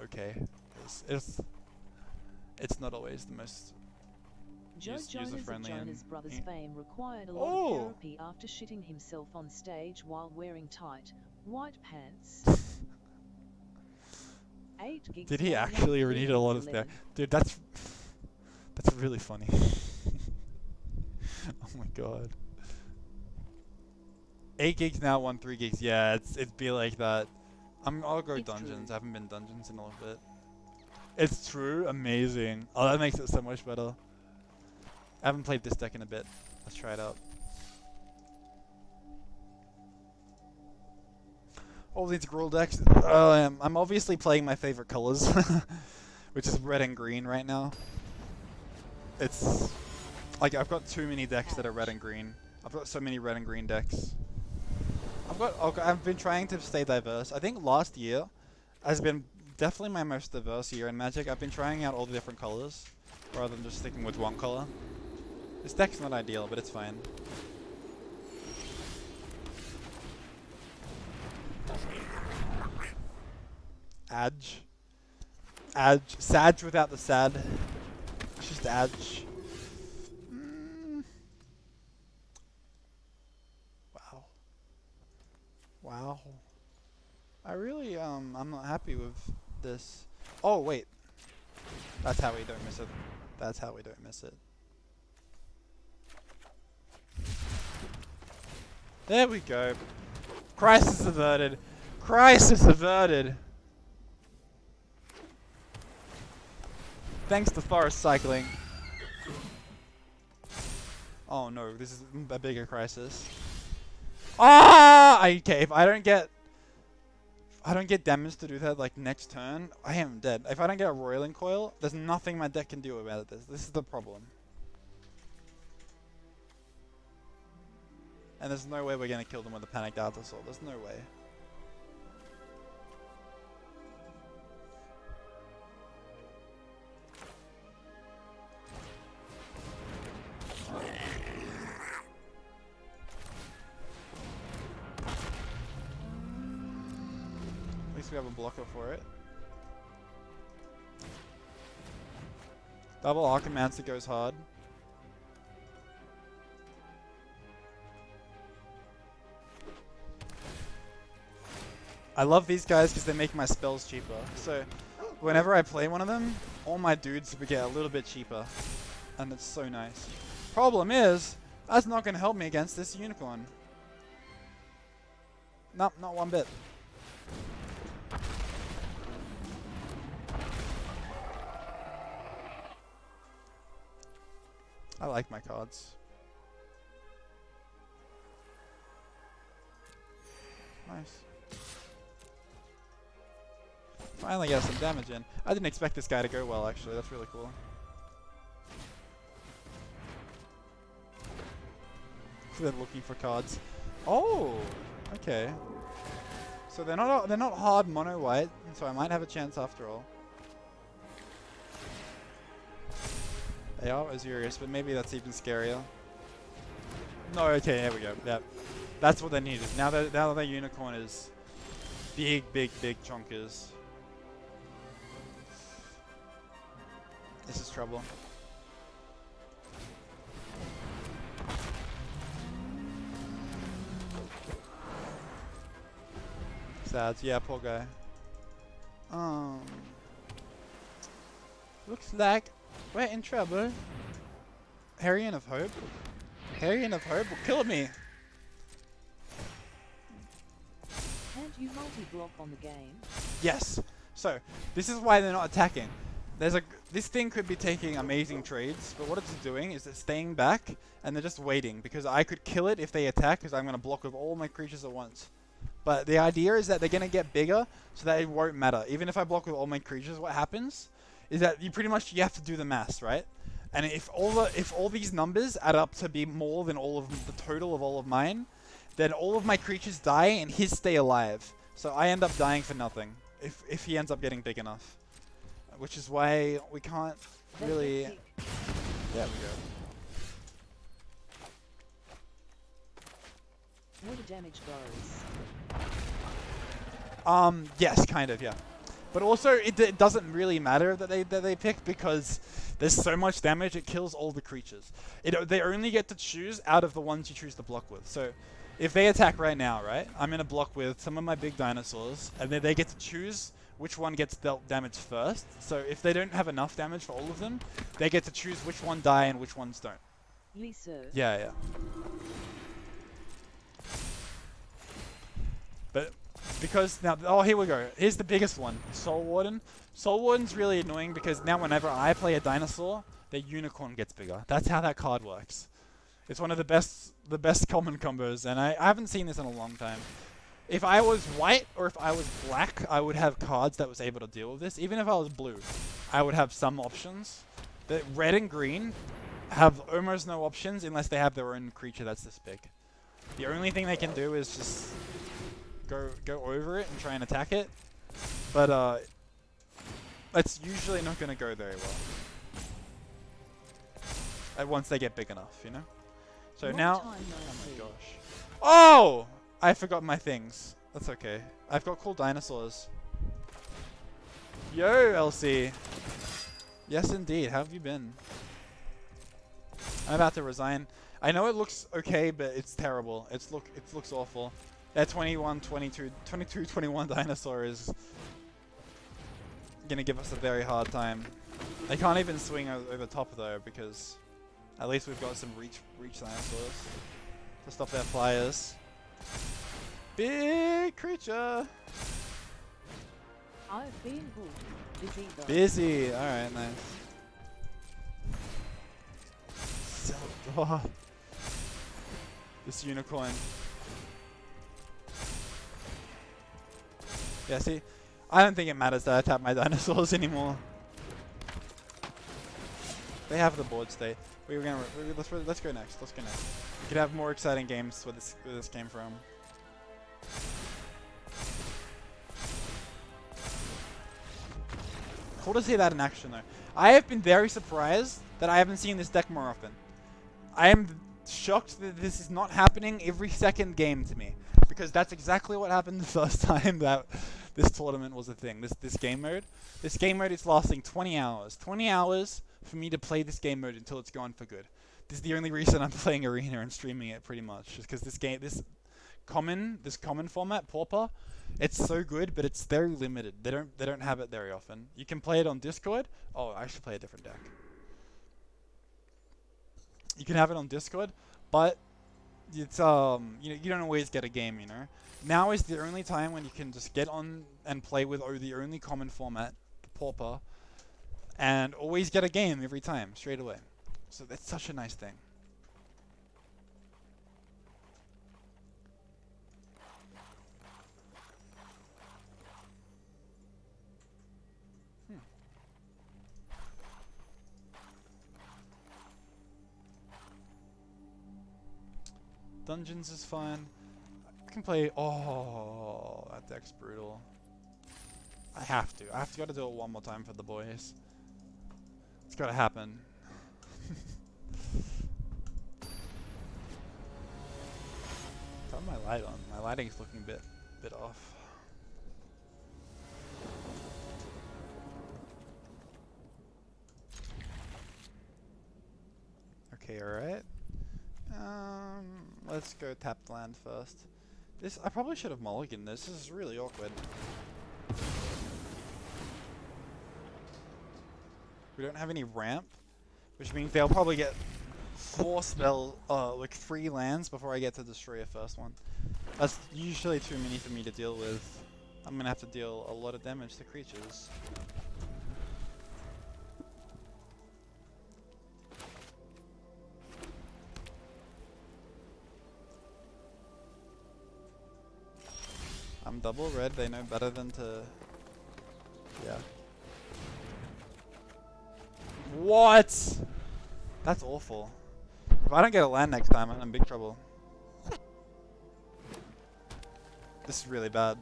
Okay, it's not always the most user-friendly. Jonas Brothers fame required a lot of therapy after shitting himself on stage while wearing tight, white pants. 8 gigs. Did he actually need a lot of therapy? Dude, that's really funny. Oh my god. 8 gigs now, 3 gigs. Yeah, it'd be like that. I'll go dungeons. True. I haven't been dungeons in a little bit. It's true? Amazing. Oh, that makes it so much better. I haven't played this deck in a bit. Let's try it out. All these Gruul decks. I'm obviously playing my favorite colors, which is red and green right now. It's like I've got too many decks that are red and green. I've got so many red and green decks. I've been trying to stay diverse. I think last year has been definitely my most diverse year in Magic. I've been trying out all the different colors rather than just sticking with one color. This deck's not ideal, but it's fine. Adge. Sag without the sad. It's just Adge. Wow. I really, I'm not happy with this. Oh, wait. That's how we don't miss it. That's how we don't miss it. There we go. Crisis averted. Crisis averted. Thanks to forest cycling. Oh no, this is a bigger crisis. Ah! Okay, if I don't get damage to do that like next turn, I am dead. If I don't get a Roiling Coil, there's nothing my deck can do about this. This is the problem. And there's no way we're gonna kill them with a Panicked Altosaur. There's no way. At least we have a blocker for it. Double Archimancer goes hard. I love these guys because they make my spells cheaper. So whenever I play one of them, all my dudes would get a little bit cheaper. And it's so nice. Problem is, that's not going to help me against this unicorn. Nope, not one bit. I like my cards. Nice. Finally got some damage in. I didn't expect this guy to go well, actually. That's really cool. So they're looking for cards. Oh, okay. So they're not hard mono white, so I might have a chance after all. They are Osiris, but maybe that's even scarier. No, okay, there we go. Yep. That's what they needed. Now that their unicorn is big chonkers. This is trouble. Sad. Yeah, poor guy. Looks like we're in trouble. Harrian of Hope? Harrian of Hope will kill me. Can't you multi-block on the game? Yes. So, this is why they're not attacking. This thing could be taking amazing trades, but what it's doing is it's staying back, and they're just waiting, because I could kill it if they attack, because I'm going to block with all my creatures at once. But the idea is that they're going to get bigger, so that it won't matter. Even if I block with all my creatures, what happens is that you have to do the math, right? And if all these numbers add up to be more than all of the total of all of mine, then all of my creatures die and his stay alive. So I end up dying for nothing if he ends up getting big enough. Which is why we can't really... There we go. Where the damage goes. Yes, kind of, yeah. But also, it doesn't really matter that they pick, because there's so much damage, it kills all the creatures. They only get to choose out of the ones you choose to block with. So, if they attack right now, right, I'm going to block with some of my big dinosaurs, and then they get to choose which one gets dealt damage first. So, if they don't have enough damage for all of them, they get to choose which one die and which ones don't. Lisa. Yeah. But because now, oh, here we go. Here's the biggest one, Soul Warden. Soul Warden's really annoying because now whenever I play a dinosaur, their unicorn gets bigger. That's how that card works. It's one of the best common combos, and I haven't seen this in a long time. If I was white or if I was black, I would have cards that was able to deal with this. Even if I was blue, I would have some options. The red and green have almost no options unless they have their own creature that's this big. The only thing they can do is just go over it and try and attack it, but it's usually not going to go very well once they get big enough, you know? So now, oh my gosh. Oh! I forgot my things. That's okay. I've got cool dinosaurs. Yo, LC. Yes, indeed. How have you been? I'm about to resign. I know it looks okay, but it's terrible. It looks awful. That 21 dinosaur is gonna give us a very hard time. They can't even swing over top though, because at least we've got some reach dinosaurs to stop their flyers. Big creature. I've been good. Busy though. Busy. All right, nice. So, oh. This unicorn. Yeah, see, I don't think it matters that I tap my dinosaurs anymore. They have the board state. Let's go next. Let's go next. We could have more exciting games where this came from. Cool to see that in action, though. I have been very surprised that I haven't seen this deck more often. I am shocked that this is not happening every second game to me, because that's exactly what happened the first time that this tournament was a thing. This game mode. This game mode is lasting 20 hours. 20 hours for me to play this game mode until it's gone for good. This is the only reason I'm playing Arena and streaming it, pretty much, just because this common format, Pauper, it's so good, but it's very limited. They don't have it very often. You can play it on Discord. Oh, I should play a different deck. You can have it on Discord, but it's you don't always get a game, you know. Now is the only time when you can just get on and play with the only common format, the Pauper, and always get a game every time straight away. So that's such a nice thing. Dungeons is fine. I can play. Oh, that deck's brutal. I have to gotta do it one more time for the boys. It's gotta happen. Turn my light on. My lighting's looking a bit off. Okay, alright. Let's go tap land first. I probably should have mulliganed this. This is really awkward. We don't have any ramp, which means they'll probably get 3 lands before I get to destroy a first one. That's usually too many for me to deal with. I'm gonna have to deal a lot of damage to creatures. I'm double red, they know better than to... Yeah. What? That's awful. If I don't get a land next time, I'm in big trouble. This is really bad.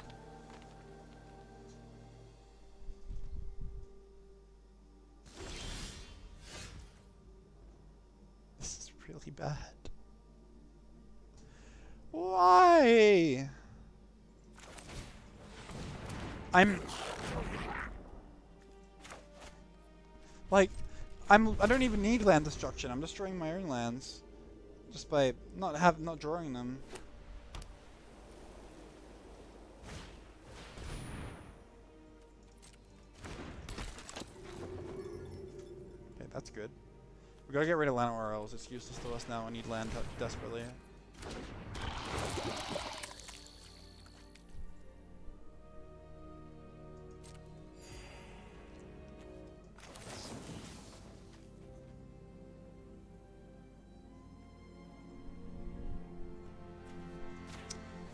This is really bad. Why? I don't even need land destruction. I'm destroying my own lands just by not drawing them. Okay, that's good. We gotta get rid of land or else it's useless to us now. I need land desperately.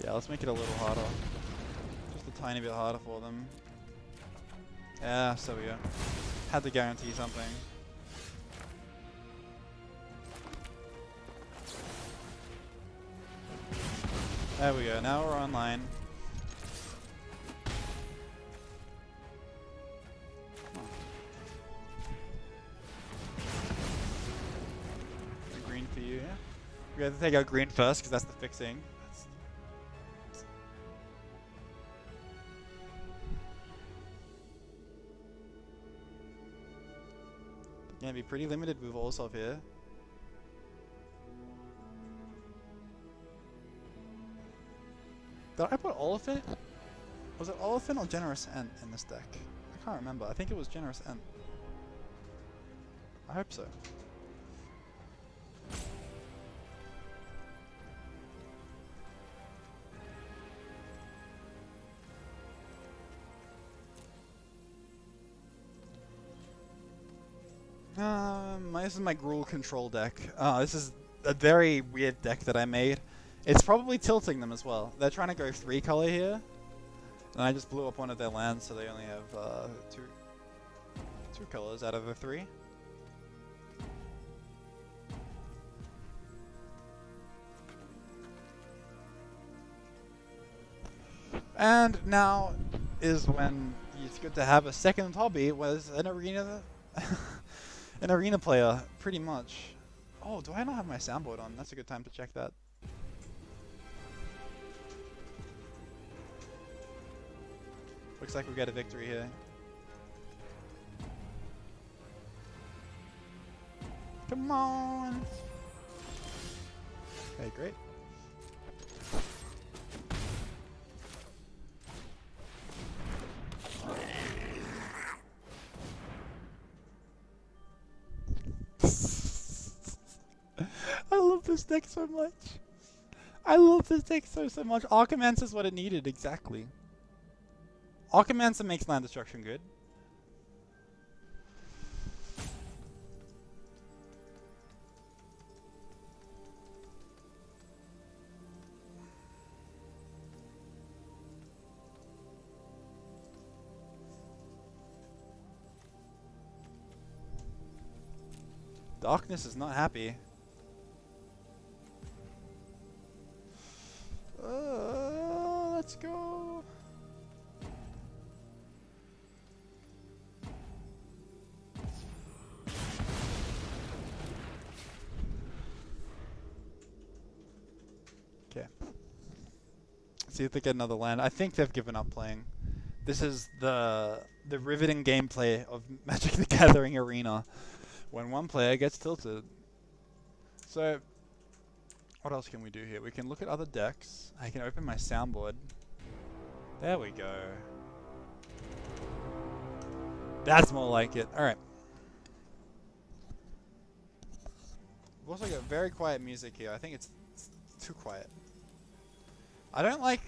Yeah, let's make it a little harder. Just a tiny bit harder for them. Yeah, so we go. Had to guarantee something. There we go, now we're online. Green for you, yeah? We have to take out green first, because that's the fixing. Gonna be pretty limited with Olsov here. Did I put Oliphant? Was it Oliphant or Generous Ent in this deck? I can't remember. I think it was Generous Ent. I hope so. This is my Gruul control deck. This is a very weird deck that I made. It's probably tilting them as well. They're trying to go 3 color here. And I just blew up one of their lands so they only have two colors out of the 3. And now is when it's good to have a second hobby was an arena an arena player, pretty much. Oh, do I not have my soundboard on? That's a good time to check that. Looks like we got a victory here. Come on! Okay, great. I love this deck so much. I love this deck so much. Archimancer is what it needed, exactly. Archimancer makes land destruction good. Darkness is not happy. Let's go. Okay. See if they get another land. I think they've given up playing. This is the riveting gameplay of Magic the Gathering Arena when one player gets tilted. So, what else can we do here? We can look at other decks. I can open my soundboard. There we go. That's more like it. Alright. We've also got very quiet music here. I think it's too quiet. I don't like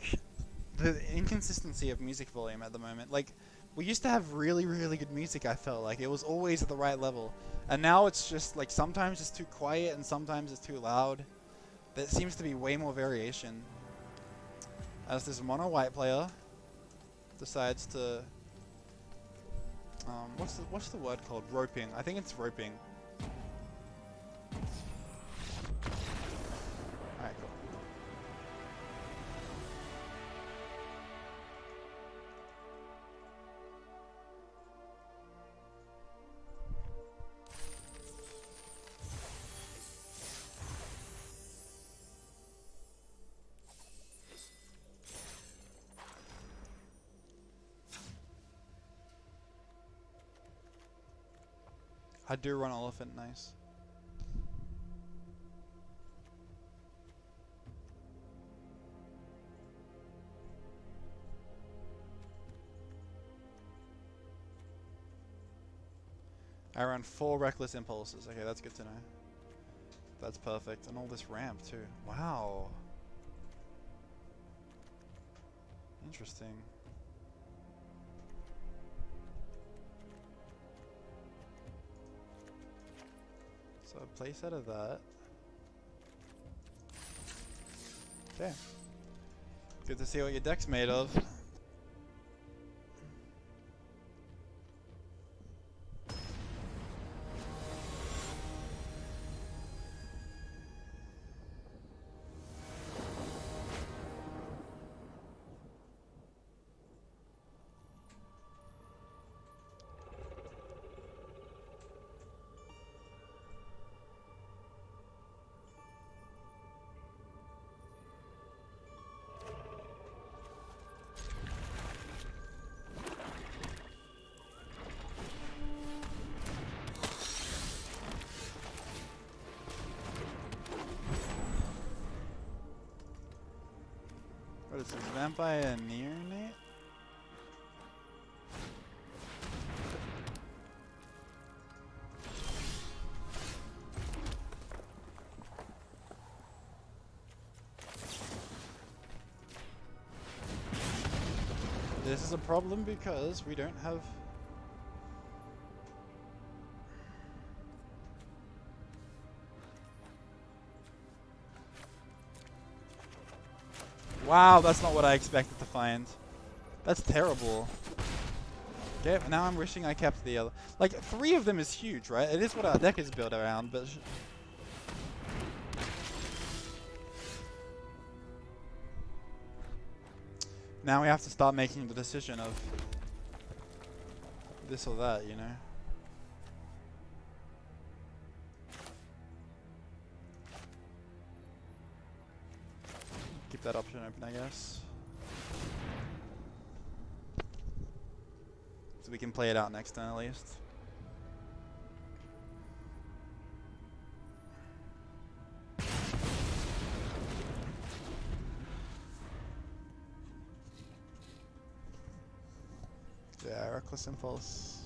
the inconsistency of music volume at the moment. Like, we used to have really, really good music, I felt like. It was always at the right level. And now it's just, like, sometimes it's too quiet and sometimes it's too loud. There seems to be way more variation. As this mono-white player decides to... what's the word called? Roping. I think it's roping. Alright, cool. I do run elephant, nice. I run 4 reckless impulses. Okay, that's good to know. That's perfect. And all this ramp too. Wow. Interesting. So a playset of that. Okay. Good to see what your deck's made of. What is this? Vampire Neonate? This is a problem because we don't have... Wow, that's not what I expected to find. That's terrible. Okay, now I'm wishing I kept the other... Like, 3 of them is huge, right? It is what our deck is built around, but... Now we have to start making the decision of... this or that, you know? Keep that option open, I guess. So we can play it out next turn at least. Yeah, Reckless Impulse.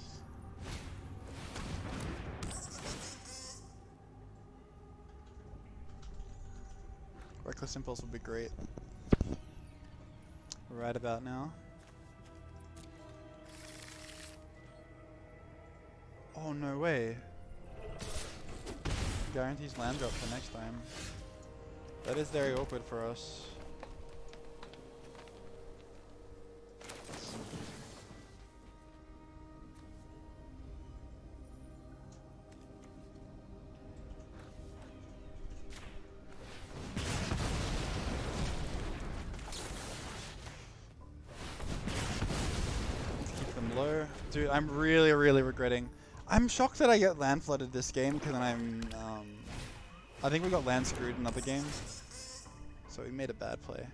Reckless Impulse would be great. Right about now. Oh, no way. Guarantees land drop for next time. That is very awkward for us. Dude, I'm really, really regretting. I'm shocked that I get land flooded this game because I think we got land screwed in other games. So we made a bad play.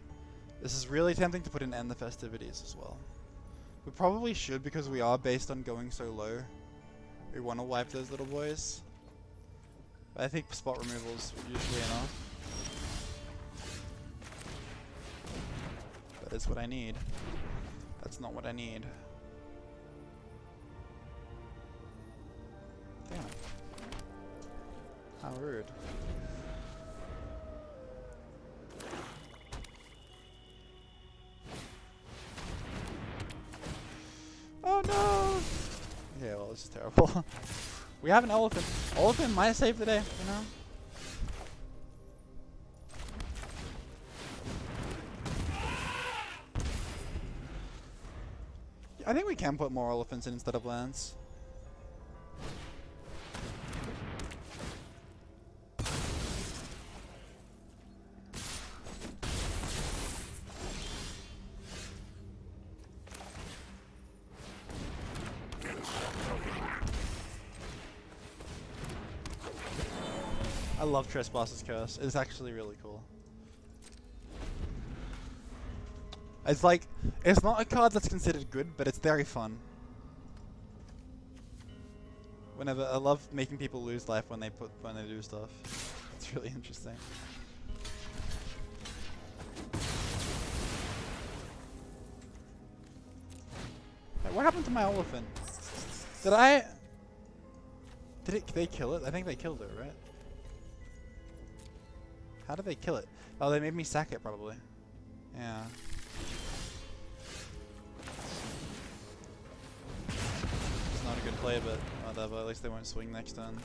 This is really tempting to put an end the festivities as well. We probably should because we are based on going so low. We want to wipe those little boys. But I think spot removal's usually enough. That is what I need. That's not what I need. Damn. How rude. Oh no! Okay, well this is terrible. We have an elephant. Elephant might save the day, you know? I think we can put more elephants in instead of lands. I love Trespasser's Curse. It's actually really cool. It's like, it's not a card that's considered good, but it's very fun. Whenever I love making people lose life when they do stuff. It's really interesting. Hey, what happened to my elephant? Did they kill it? I think they killed it, right? How did they kill it? Oh, they made me sack it, probably. Yeah. It's not a good play, but whatever. At least they won't swing next turn.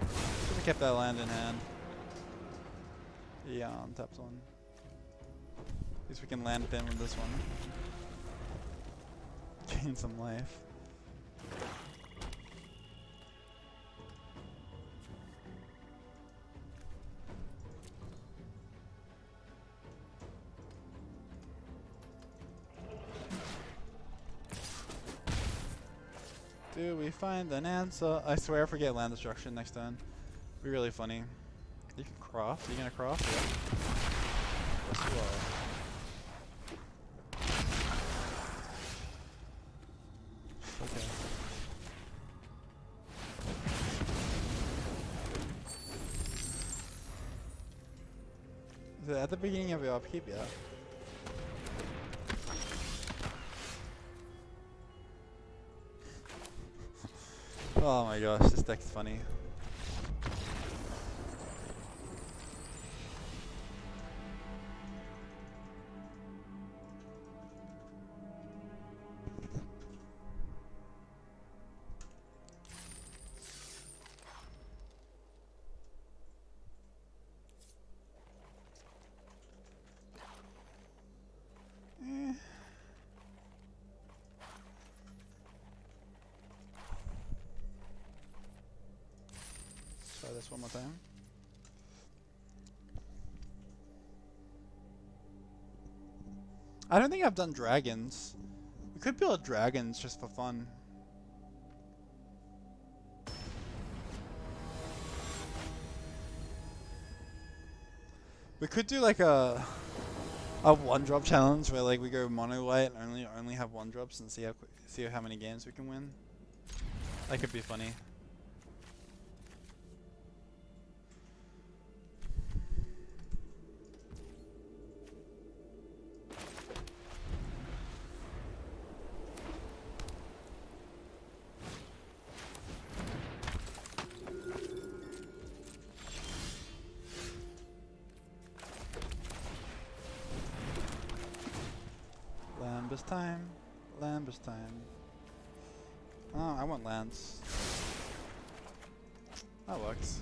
Should have kept that land in hand. Yeah, untapped one. At least we can land thin with this one. Gain some life. Do we find an answer? I swear if we get land destruction next turn, it'll be really funny. You can craft. Are you gonna craft? Yeah. Yes, you are. Okay. Is it at the beginning of your upkeep? Yeah. Oh my gosh, this deck's funny. Try this one more time. I don't think I've done dragons. We could build dragons just for fun. We could do like a one drop challenge where like we go mono white and only have one drops and see how many games we can win. That could be funny. Lambus time. Lambus time. Oh, I want lands. That works.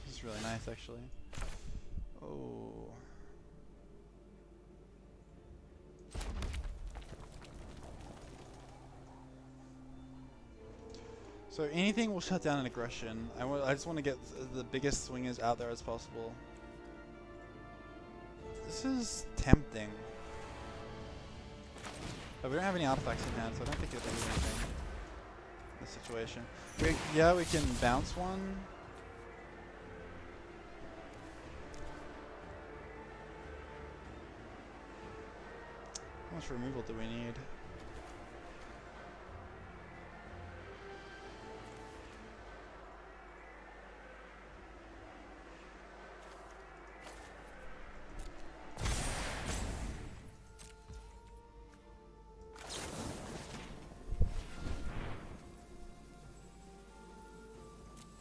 This is really nice, actually. Oh. So anything will shut down an aggression. I just want to get the biggest swingers out there as possible. This is tempting. But we don't have any artifacts in hand, so I don't think it'll do anything in this situation. Yeah, we can bounce one. How much removal do we need?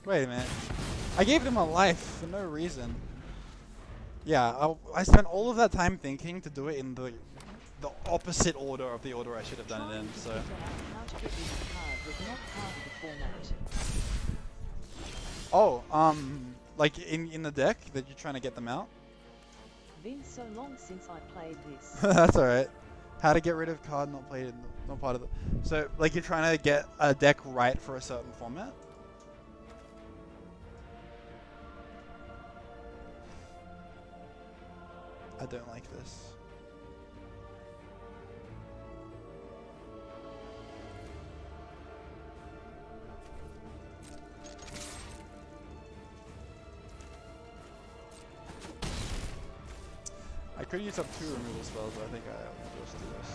Wait a minute. I gave them a life for no reason. Yeah, I spent all of that time thinking to do it in the opposite order of the order I should have done it in, so... Oh, like in the deck that you're trying to get them out? Been so long since I played this. That's alright. How to get rid of card not played in not part of the... So, like you're trying to get a deck right for a certain format? I don't like this. I could use up 2 removal spells, but I think I'll just do this.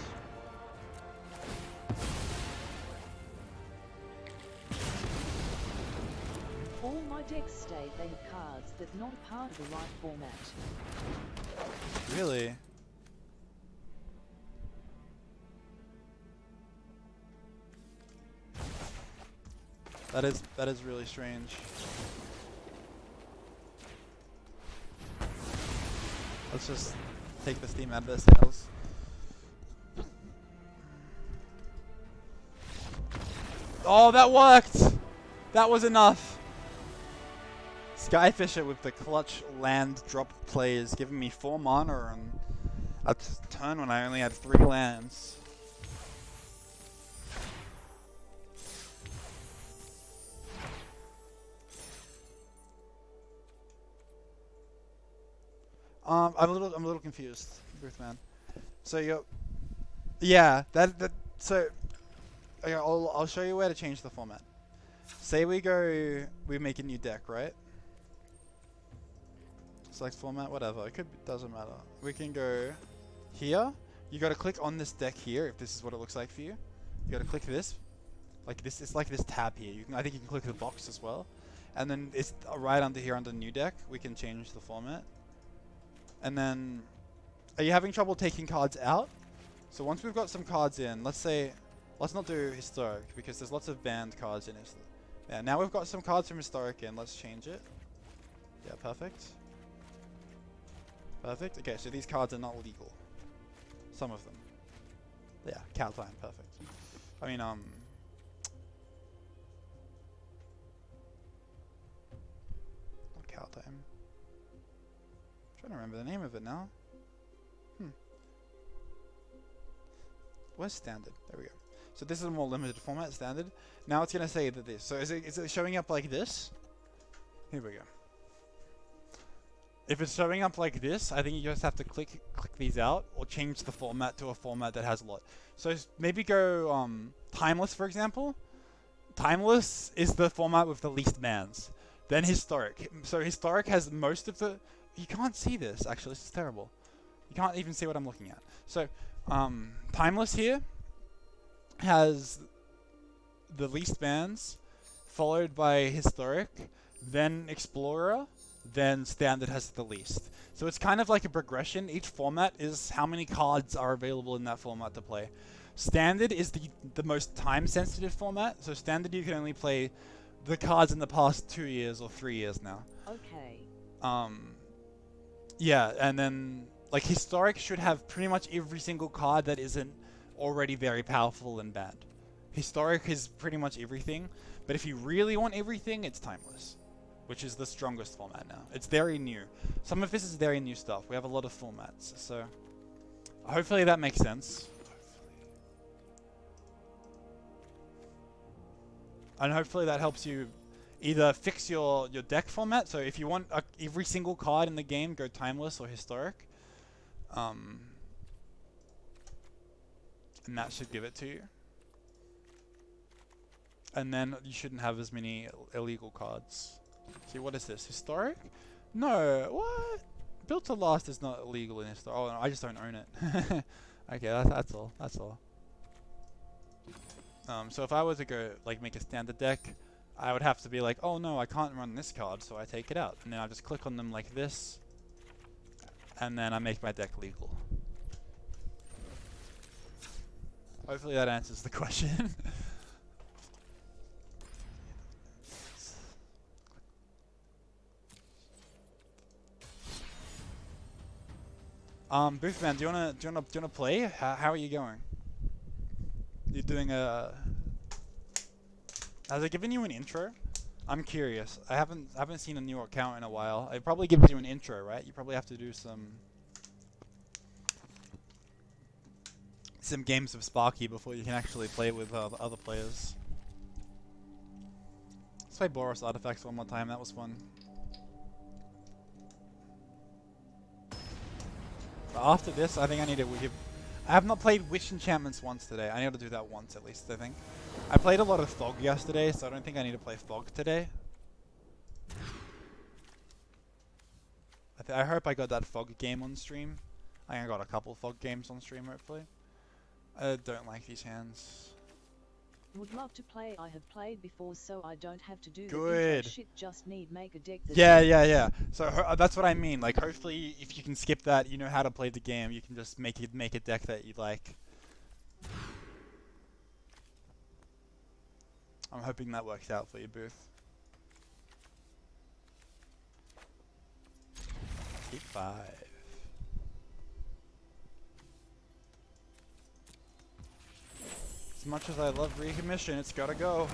All my decks state they have cards that not part of the right format. Really? That is really strange. Let's just take the steam out of their sails. Oh, that worked! That was enough! Skyfisher with the clutch land drop plays, giving me 4 mana on a turn when I only had 3 lands. I'm a little confused, Boothman. So so okay, I'll show you where to change the format. Say we make a new deck, right? Select format, whatever. Doesn't matter. We can go here. You got to click on this deck here if this is what it looks like for you. You got to click this, like this. It's like this tab here. I think you can click the box as well, and then it's right under here under new deck. We can change the format. And then, are you having trouble taking cards out? So once we've got some cards in, let's not do historic because there's lots of banned cards in it. Yeah, now we've got some cards from historic in. Let's change it. Yeah, perfect. Perfect. Okay, so these cards are not legal. Some of them. Yeah, cow time. Perfect. I mean, not cow time. Trying to remember the name of it now. Where's standard? There we go. So this is a more limited format, standard. Now it's going to say that this. So is it showing up like this? Here we go. If it's showing up like this, I think you just have to click these out or change the format to a format that has a lot. So maybe go timeless, for example. Timeless is the format with the least bans. Then historic. So historic has most of the... You can't see this, actually. This is terrible. You can't even see what I'm looking at. So, timeless here has the least bans, followed by historic, then explorer, then standard has the least. So it's kind of like a progression. Each format is how many cards are available in that format to play. Standard is the most time-sensitive format. So standard you can only play the cards in the past 2 years or 3 years now. Okay. Yeah, and then like historic should have pretty much every single card that isn't already very powerful and bad. Historic is pretty much everything, but if you really want everything, it's timeless, which is the strongest format now. It's very new. Some of this is very new stuff. We have a lot of formats, so hopefully that makes sense. And hopefully that helps you either fix your deck format. So if you want every single card in the game, go timeless or historic. And that should give it to you. And then you shouldn't have as many illegal cards. See, what is this? Historic? No, what? Built to last is not illegal in historic. Oh, no, I just don't own it. Okay, that's all. That's all. So if I were to go, like, make a standard deck, I would have to be like, oh no, I can't run this card, so I take it out. And then I just click on them like this, and then I make my deck legal. Hopefully that answers the question. Boothman, do you wanna play? How are you going? You're doing a. Has it given you an intro? I'm curious. I haven't seen a new account in a while. It probably gives you an intro, right? You probably have to do some games of Sparky before you can actually play with other players. Let's play Boros Artifacts one more time. That was fun. But after this, I think I need to give. I have not played Witch Enchantments once today. I need to do that once at least, I think. I played a lot of Fog yesterday, so I don't think I need to play Fog today. I hope I got that Fog game on stream. I think I got a couple Fog games on stream, hopefully. I don't like these hands. Would love to play. I have played before, so I don't have to do Good. the shit. Just need make a deck. Yeah. So that's what I mean. Like, hopefully, if you can skip that, you know how to play the game. You can just make a deck that you like. I'm hoping that works out for you, Booth. Keep 5. As much as I love recommission, it's gotta go.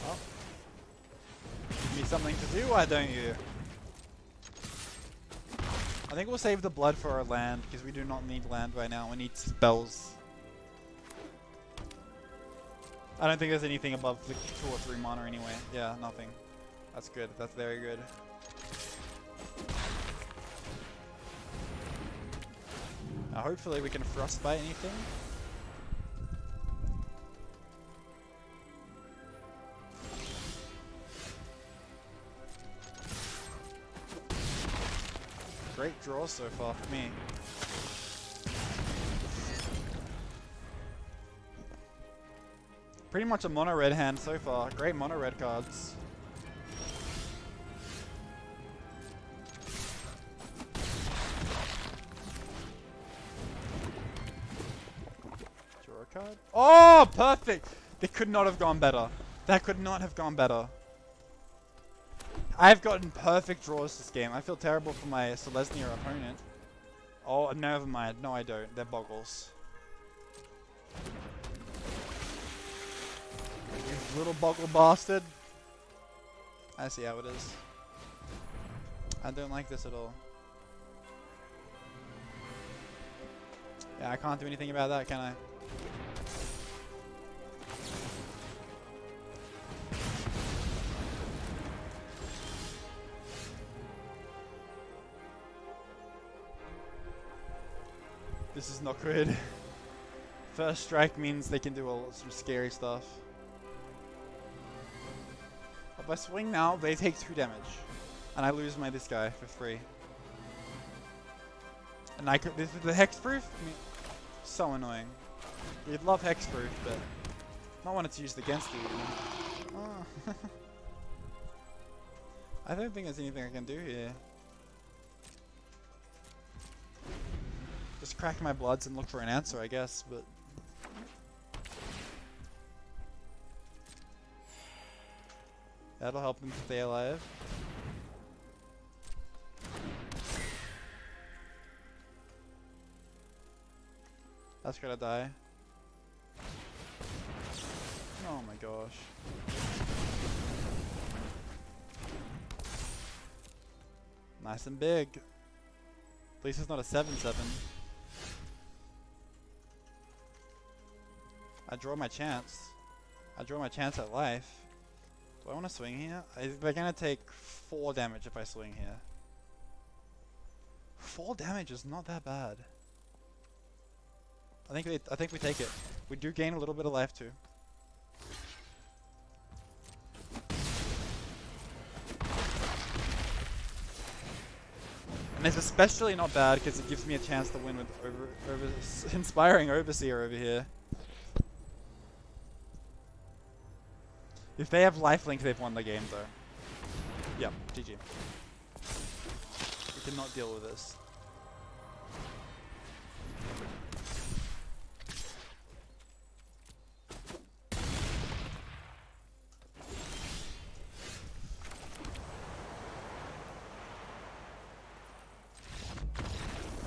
Well, give me something to do, why don't you? I think we'll save the blood for our land, because we do not need land right now. We need spells. I don't think there's anything above the 2 or 3 mana anyway. Yeah, nothing. That's good. That's very good. Now hopefully we can frostbite anything. Great draw so far for me. Pretty much a mono red hand so far. Great mono red cards. Draw a card. Oh, perfect! They could not have gone better. That could not have gone better. I've gotten perfect draws this game. I feel terrible for my Selesnya opponent. Oh, never mind. No, I don't. They're boggles. You little boggle bastard. I see how it is. I don't like this at all. Yeah, I can't do anything about that, can I? This is not good. First strike means they can do some scary stuff. If I swing now, they take 2 damage. And I lose this guy for free. And I could, this is the hexproof? I mean, so annoying. You'd love hexproof, but not when it's used against you, you know? Oh. I don't think there's anything I can do here. Just crack my bloods and look for an answer, I guess, but... That'll help them stay alive. That's gonna die. Oh my gosh. Nice and big. At least it's not a 7-7. I draw my chance. I draw my chance at life. Do I want to swing here? They're gonna take 4 damage if I swing here. 4 damage is not that bad. I think we take it. We do gain a little bit of life too. And it's especially not bad because it gives me a chance to win with Inspiring Overseer over here. If they have lifelink, they've won the game though. Yep, GG. We cannot deal with this.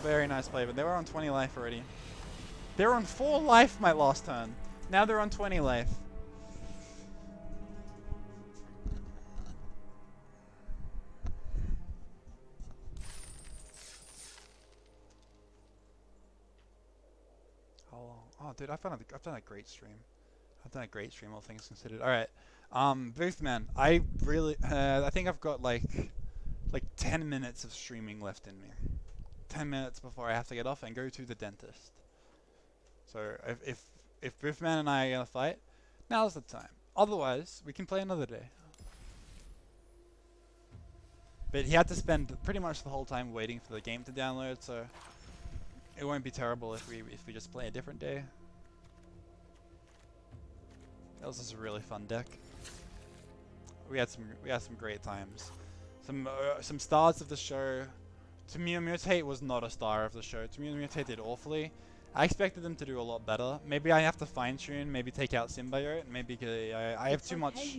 Very nice play, but they were on 20 life already. They were on 4 life my last turn. Now they're on 20 life. Oh, dude, I've done a great stream. I've done a great stream, all things considered. All right, Boothman, I think I've got like 10 minutes of streaming left in me. 10 minutes before I have to get off and go to the dentist. So if Boothman and I are gonna fight, now's the time. Otherwise, we can play another day. But he had to spend pretty much the whole time waiting for the game to download, so it won't be terrible if we just play a different day. That was just a really fun deck. We had some great times. Some stars of the show. Mutate was not a star of the show. Mutate did awfully. I expected them to do a lot better. Maybe I have to fine tune. Maybe take out Symbiote. Maybe I have too much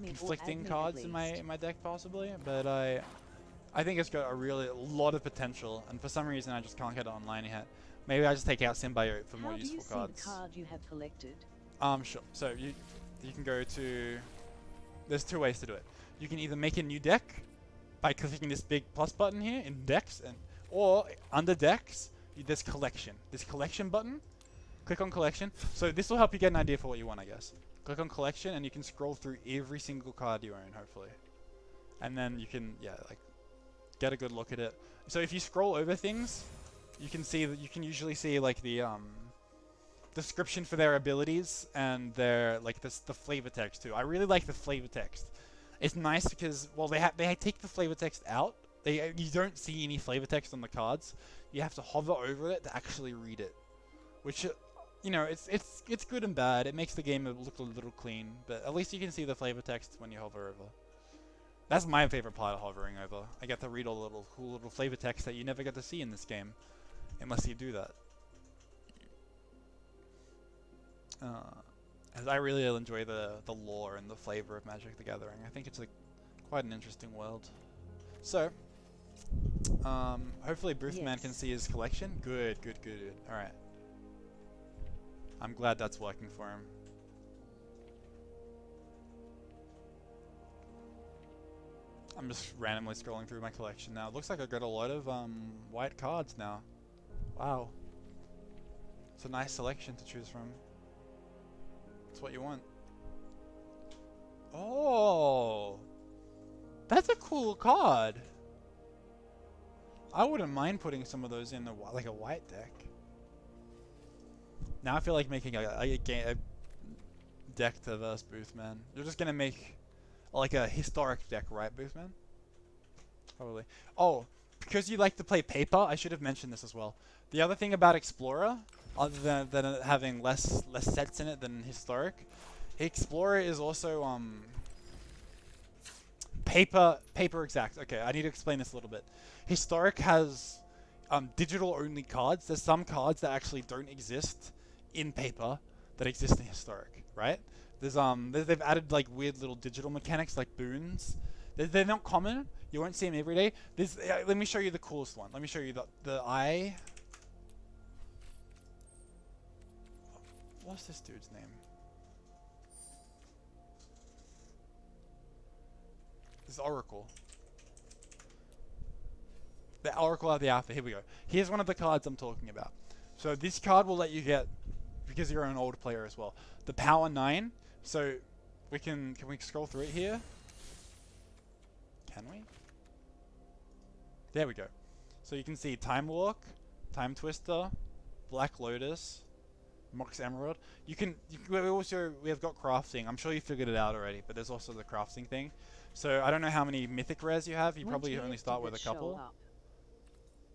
conflicting cards in my deck possibly. But I think it's got a lot of potential. And for some reason I just can't get it online yet. Maybe I just take out Symbiote for more useful cards. The card you have collected? Sure. So you can go to. There's 2 ways to do it. You can either make a new deck by clicking this big plus button here in decks, or under decks, this collection button. Click on collection. So this will help you get an idea for what you want, I guess. Click on collection, and you can scroll through every single card you own, hopefully, and then you can get a good look at it. So if you scroll over things, you can see that you can usually see like the description for their abilities and their the flavor text too. I really like the flavor text. It's nice because they take the flavor text out. You don't see any flavor text on the cards. You have to hover over it to actually read it, which it's good and bad. It makes the game look a little clean, but at least you can see the flavor text when you hover over. That's my favorite part of hovering over. I get to read all the cool little flavor text that you never get to see in this game, unless you do that. As I really enjoy the lore and the flavor of Magic the Gathering. I think it's quite an interesting world. So, hopefully Boothman can see his collection. Good. Alright. I'm glad that's working for him. I'm just randomly scrolling through my collection now. It looks like I got a lot of white cards now. Wow. It's a nice selection to choose from. That's what you want. Oh, that's a cool card. I wouldn't mind putting some of those in a white deck. Now I feel like making a deck to verse Boothman. You're just gonna make a historic deck, right, Boothman? Probably. Oh, because you like to play paper, I should have mentioned this as well. The other thing about Explorer, other than it having less sets in it than Historic, Explorer is also paper exact. Okay, I need to explain this a little bit. Historic has digital only cards. There's some cards that actually don't exist in paper that exist in Historic, right? There's they've added weird little digital mechanics like boons. They're not common. You won't see them every day. Let me show you the coolest one. Let me show you the eye. What's this dude's name? This Oracle. The Oracle of the Alpha. Here we go. Here's one of the cards I'm talking about. So this card will let you get, because you're an old player as well, the Power 9. So we can we scroll through it here? Can we? There we go. So you can see Time Walk, Time Twister, Black Lotus, Mox Emerald. We have got crafting. I'm sure you figured it out already, but there's also the crafting thing. So I don't know how many mythic rares you have. You probably only start with a couple.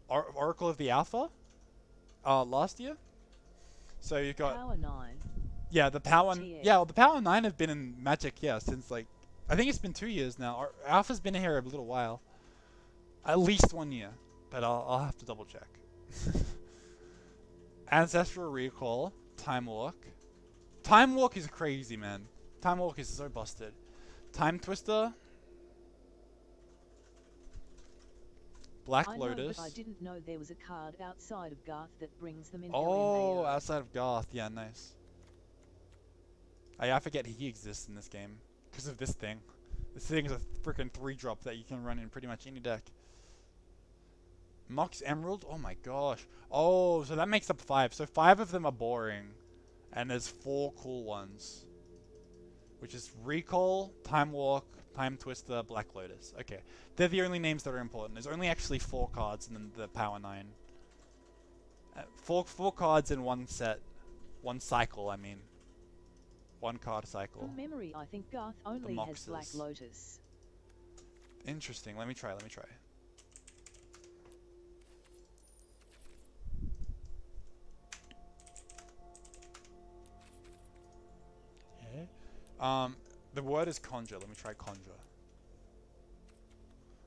Oracle of the Alpha, last year. So you've got Power 9. Yeah, the Power. Yeah, well, the Power 9 have been in Magic, yeah, since like I think it's been 2 years now. Alpha's been here a little while, at least 1 year, but I'll have to double check. Ancestral Recall, Time Walk. Time Walk is crazy, man. Time Walk is so busted. Time Twister. Black Lotus. But I didn't know there was a card outside of Garth that brings them in. Oh, outside of Garth. Yeah, nice. I forget he exists in this game because of this thing. This thing is a freaking 3-drop that you can run in pretty much any deck. Mox Emerald. Oh my gosh. Oh, so that makes up 5. So 5 of them are boring, and there's 4 cool ones, which is Recall, Time Walk, Time Twister, Black Lotus. Okay, they're the only names that are important. There's only actually 4 cards in the Power 9. 4 cards in one set, 1 cycle. I mean, 1 card cycle. From memory, I think Garth only has Black Lotus. Interesting. Let me try. Yeah. The word is conjure. Let me try conjure.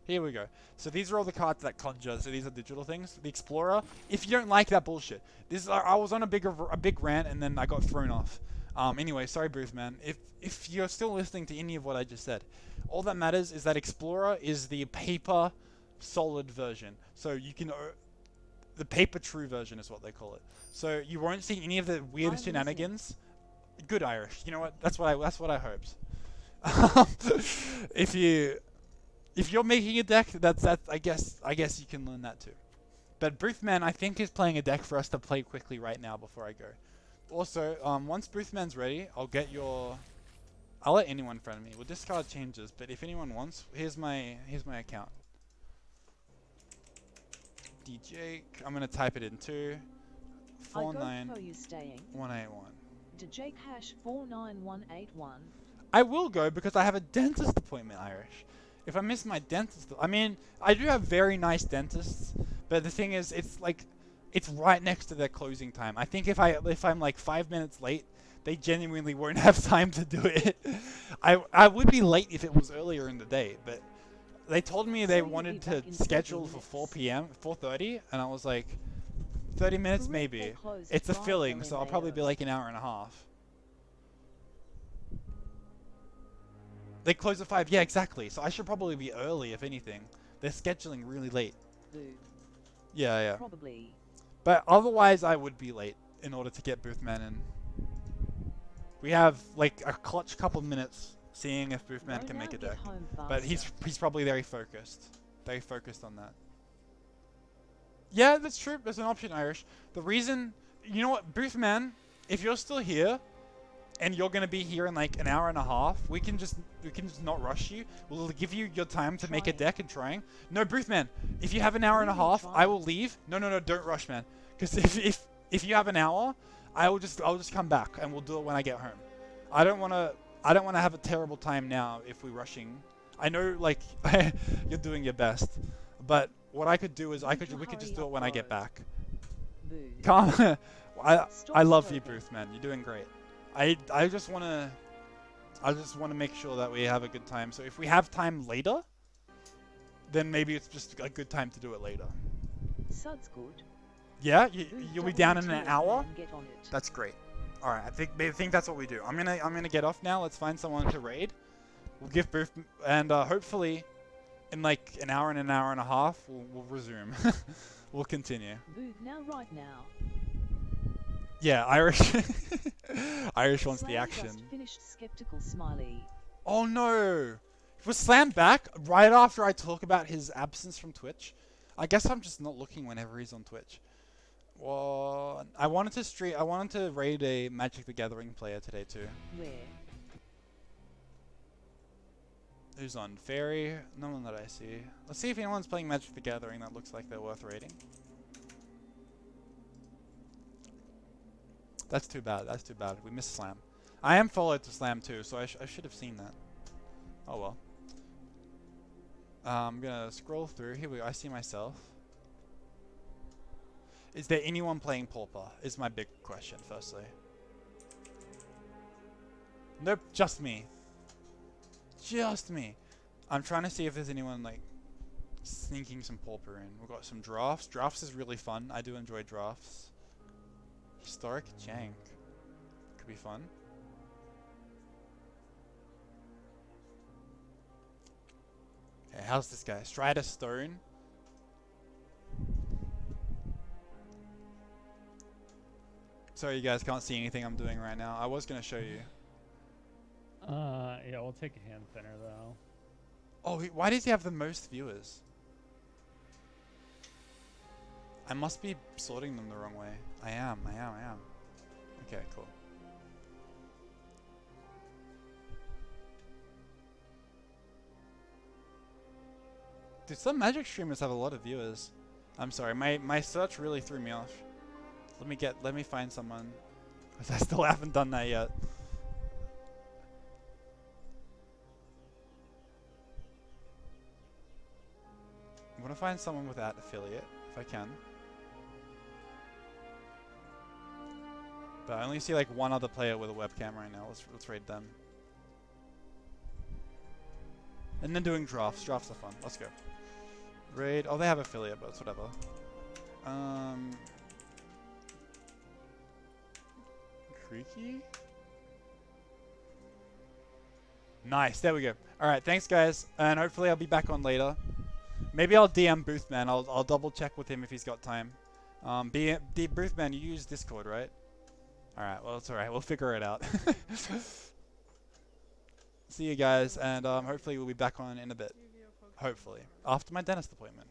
Here we go. So these are all the cards that conjure. So these are digital things. The Explorer. If you don't like that bullshit, this is, I was on a big rant and then I got thrown off. Anyway, sorry, Boothman. If you're still listening to any of what I just said, all that matters is that Explorer is the paper solid version. So you can the paper true version is what they call it. So you won't see any of the weird shenanigans. Good Irish. You know what? That's what I hoped. If you're making a deck, that's I guess you can learn that too. But Boothman, I think, is playing a deck for us to play quickly right now before I go. Also, once Boothman's ready, I'll let anyone friend me. Well, this card changes, but if anyone wants, here's my account. DeJake. I'm gonna type it in too. 49181. DeJake hash 49181. I will go because I have a dentist appointment, Irish. If I miss my dentist, I mean, I do have very nice dentists, but the thing is, it's right next to their closing time. I think if I'm like 5 minutes late, they genuinely won't have time to do it. I would be late if it was earlier in the day, but they told me they wanted to schedule for 4 p.m., 4:30, and I was like, 30 minutes maybe. It's a filling, so I'll probably be like an hour and a half. They close at 5. Yeah, exactly. So I should probably be early, if anything. They're scheduling really late. Yeah. Probably. But otherwise, I would be late in order to get Boothman in. We have like a clutch couple minutes, seeing if Boothman can make a deck. But he's probably very focused on that. Yeah, that's true. There's an option, Irish. The reason, you know what, Boothman, if you're still here, and you're gonna be here in like an hour and a half, we can just not rush you. We'll give you your time to make a deck and trying. No, Boothman, if you have an hour and a half, I will leave. No, don't rush, man. Because if you have an hour, I'll just come back and we'll do it when I get home. I don't wanna have a terrible time now if we're rushing. I know like you're doing your best, but what I could do is we could just do it when I get back. Calm. I love you, Boothman. You're doing great. I just wanna make sure that we have a good time. So if we have time later, then maybe it's just a good time to do it later. Sounds good. Yeah, you'll be down in an hour. That's great. All right, I think that's what we do. I'm gonna get off now. Let's find someone to raid. We'll give Booth and hopefully in like an hour and a half we'll resume. We'll continue. Booth right now. Yeah, Irish. Irish wants the action. Finished skeptical smiley. Oh no! Was slammed back right after I talk about his absence from Twitch. I guess I'm just not looking whenever he's on Twitch. Well, I wanted to raid a Magic the Gathering player today too. Rare. Who's on? Fairy? No one that I see. Let's see if anyone's playing Magic the Gathering that looks like they're worth raiding. That's too bad. That's too bad. We missed Slam. I am followed to Slam too, so I should have seen that. Oh well. I'm gonna scroll through. Here we go. I see myself. Is there anyone playing Pauper? Is my big question, firstly. Nope, just me. Just me. I'm trying to see if there's anyone like sneaking some Pauper in. We've got some drafts. Drafts is really fun. I do enjoy drafts. Historic Jank. Could be fun. Okay, how's this guy? Strider Stone. Sorry you guys can't see anything I'm doing right now. I was going to show you. Yeah, we'll take a hand thinner though. Oh, why does he have the most viewers? I must be sorting them the wrong way. I am. Okay, cool. Dude, some Magic streamers have a lot of viewers. I'm sorry, my search really threw me off. Let me find someone. Because I still haven't done that yet. I'm gonna find someone without affiliate, if I can. But I only see like one other player with a webcam right now. Let's raid them. And then doing drafts. Drafts are fun. Let's go. Raid. Oh, they have affiliate, but it's whatever. Creaky? Nice. There we go. Alright, thanks guys. And hopefully I'll be back on later. Maybe I'll DM Boothman. I'll double check with him if he's got time. Boothman, you use Discord, right? Alright, well, it's alright. We'll figure it out. See you guys, and hopefully we'll be back on in a bit. Hopefully. After my dentist appointment.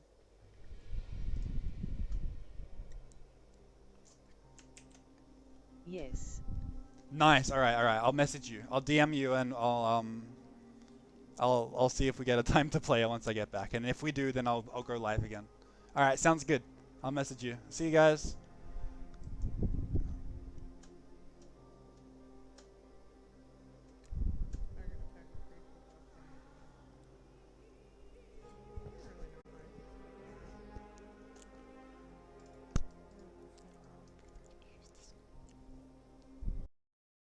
Yes. Nice. Alright. I'll message you. I'll DM you and I'll see if we get a time to play once I get back. And if we do, then I'll go live again. Alright, sounds good. I'll message you. See you guys.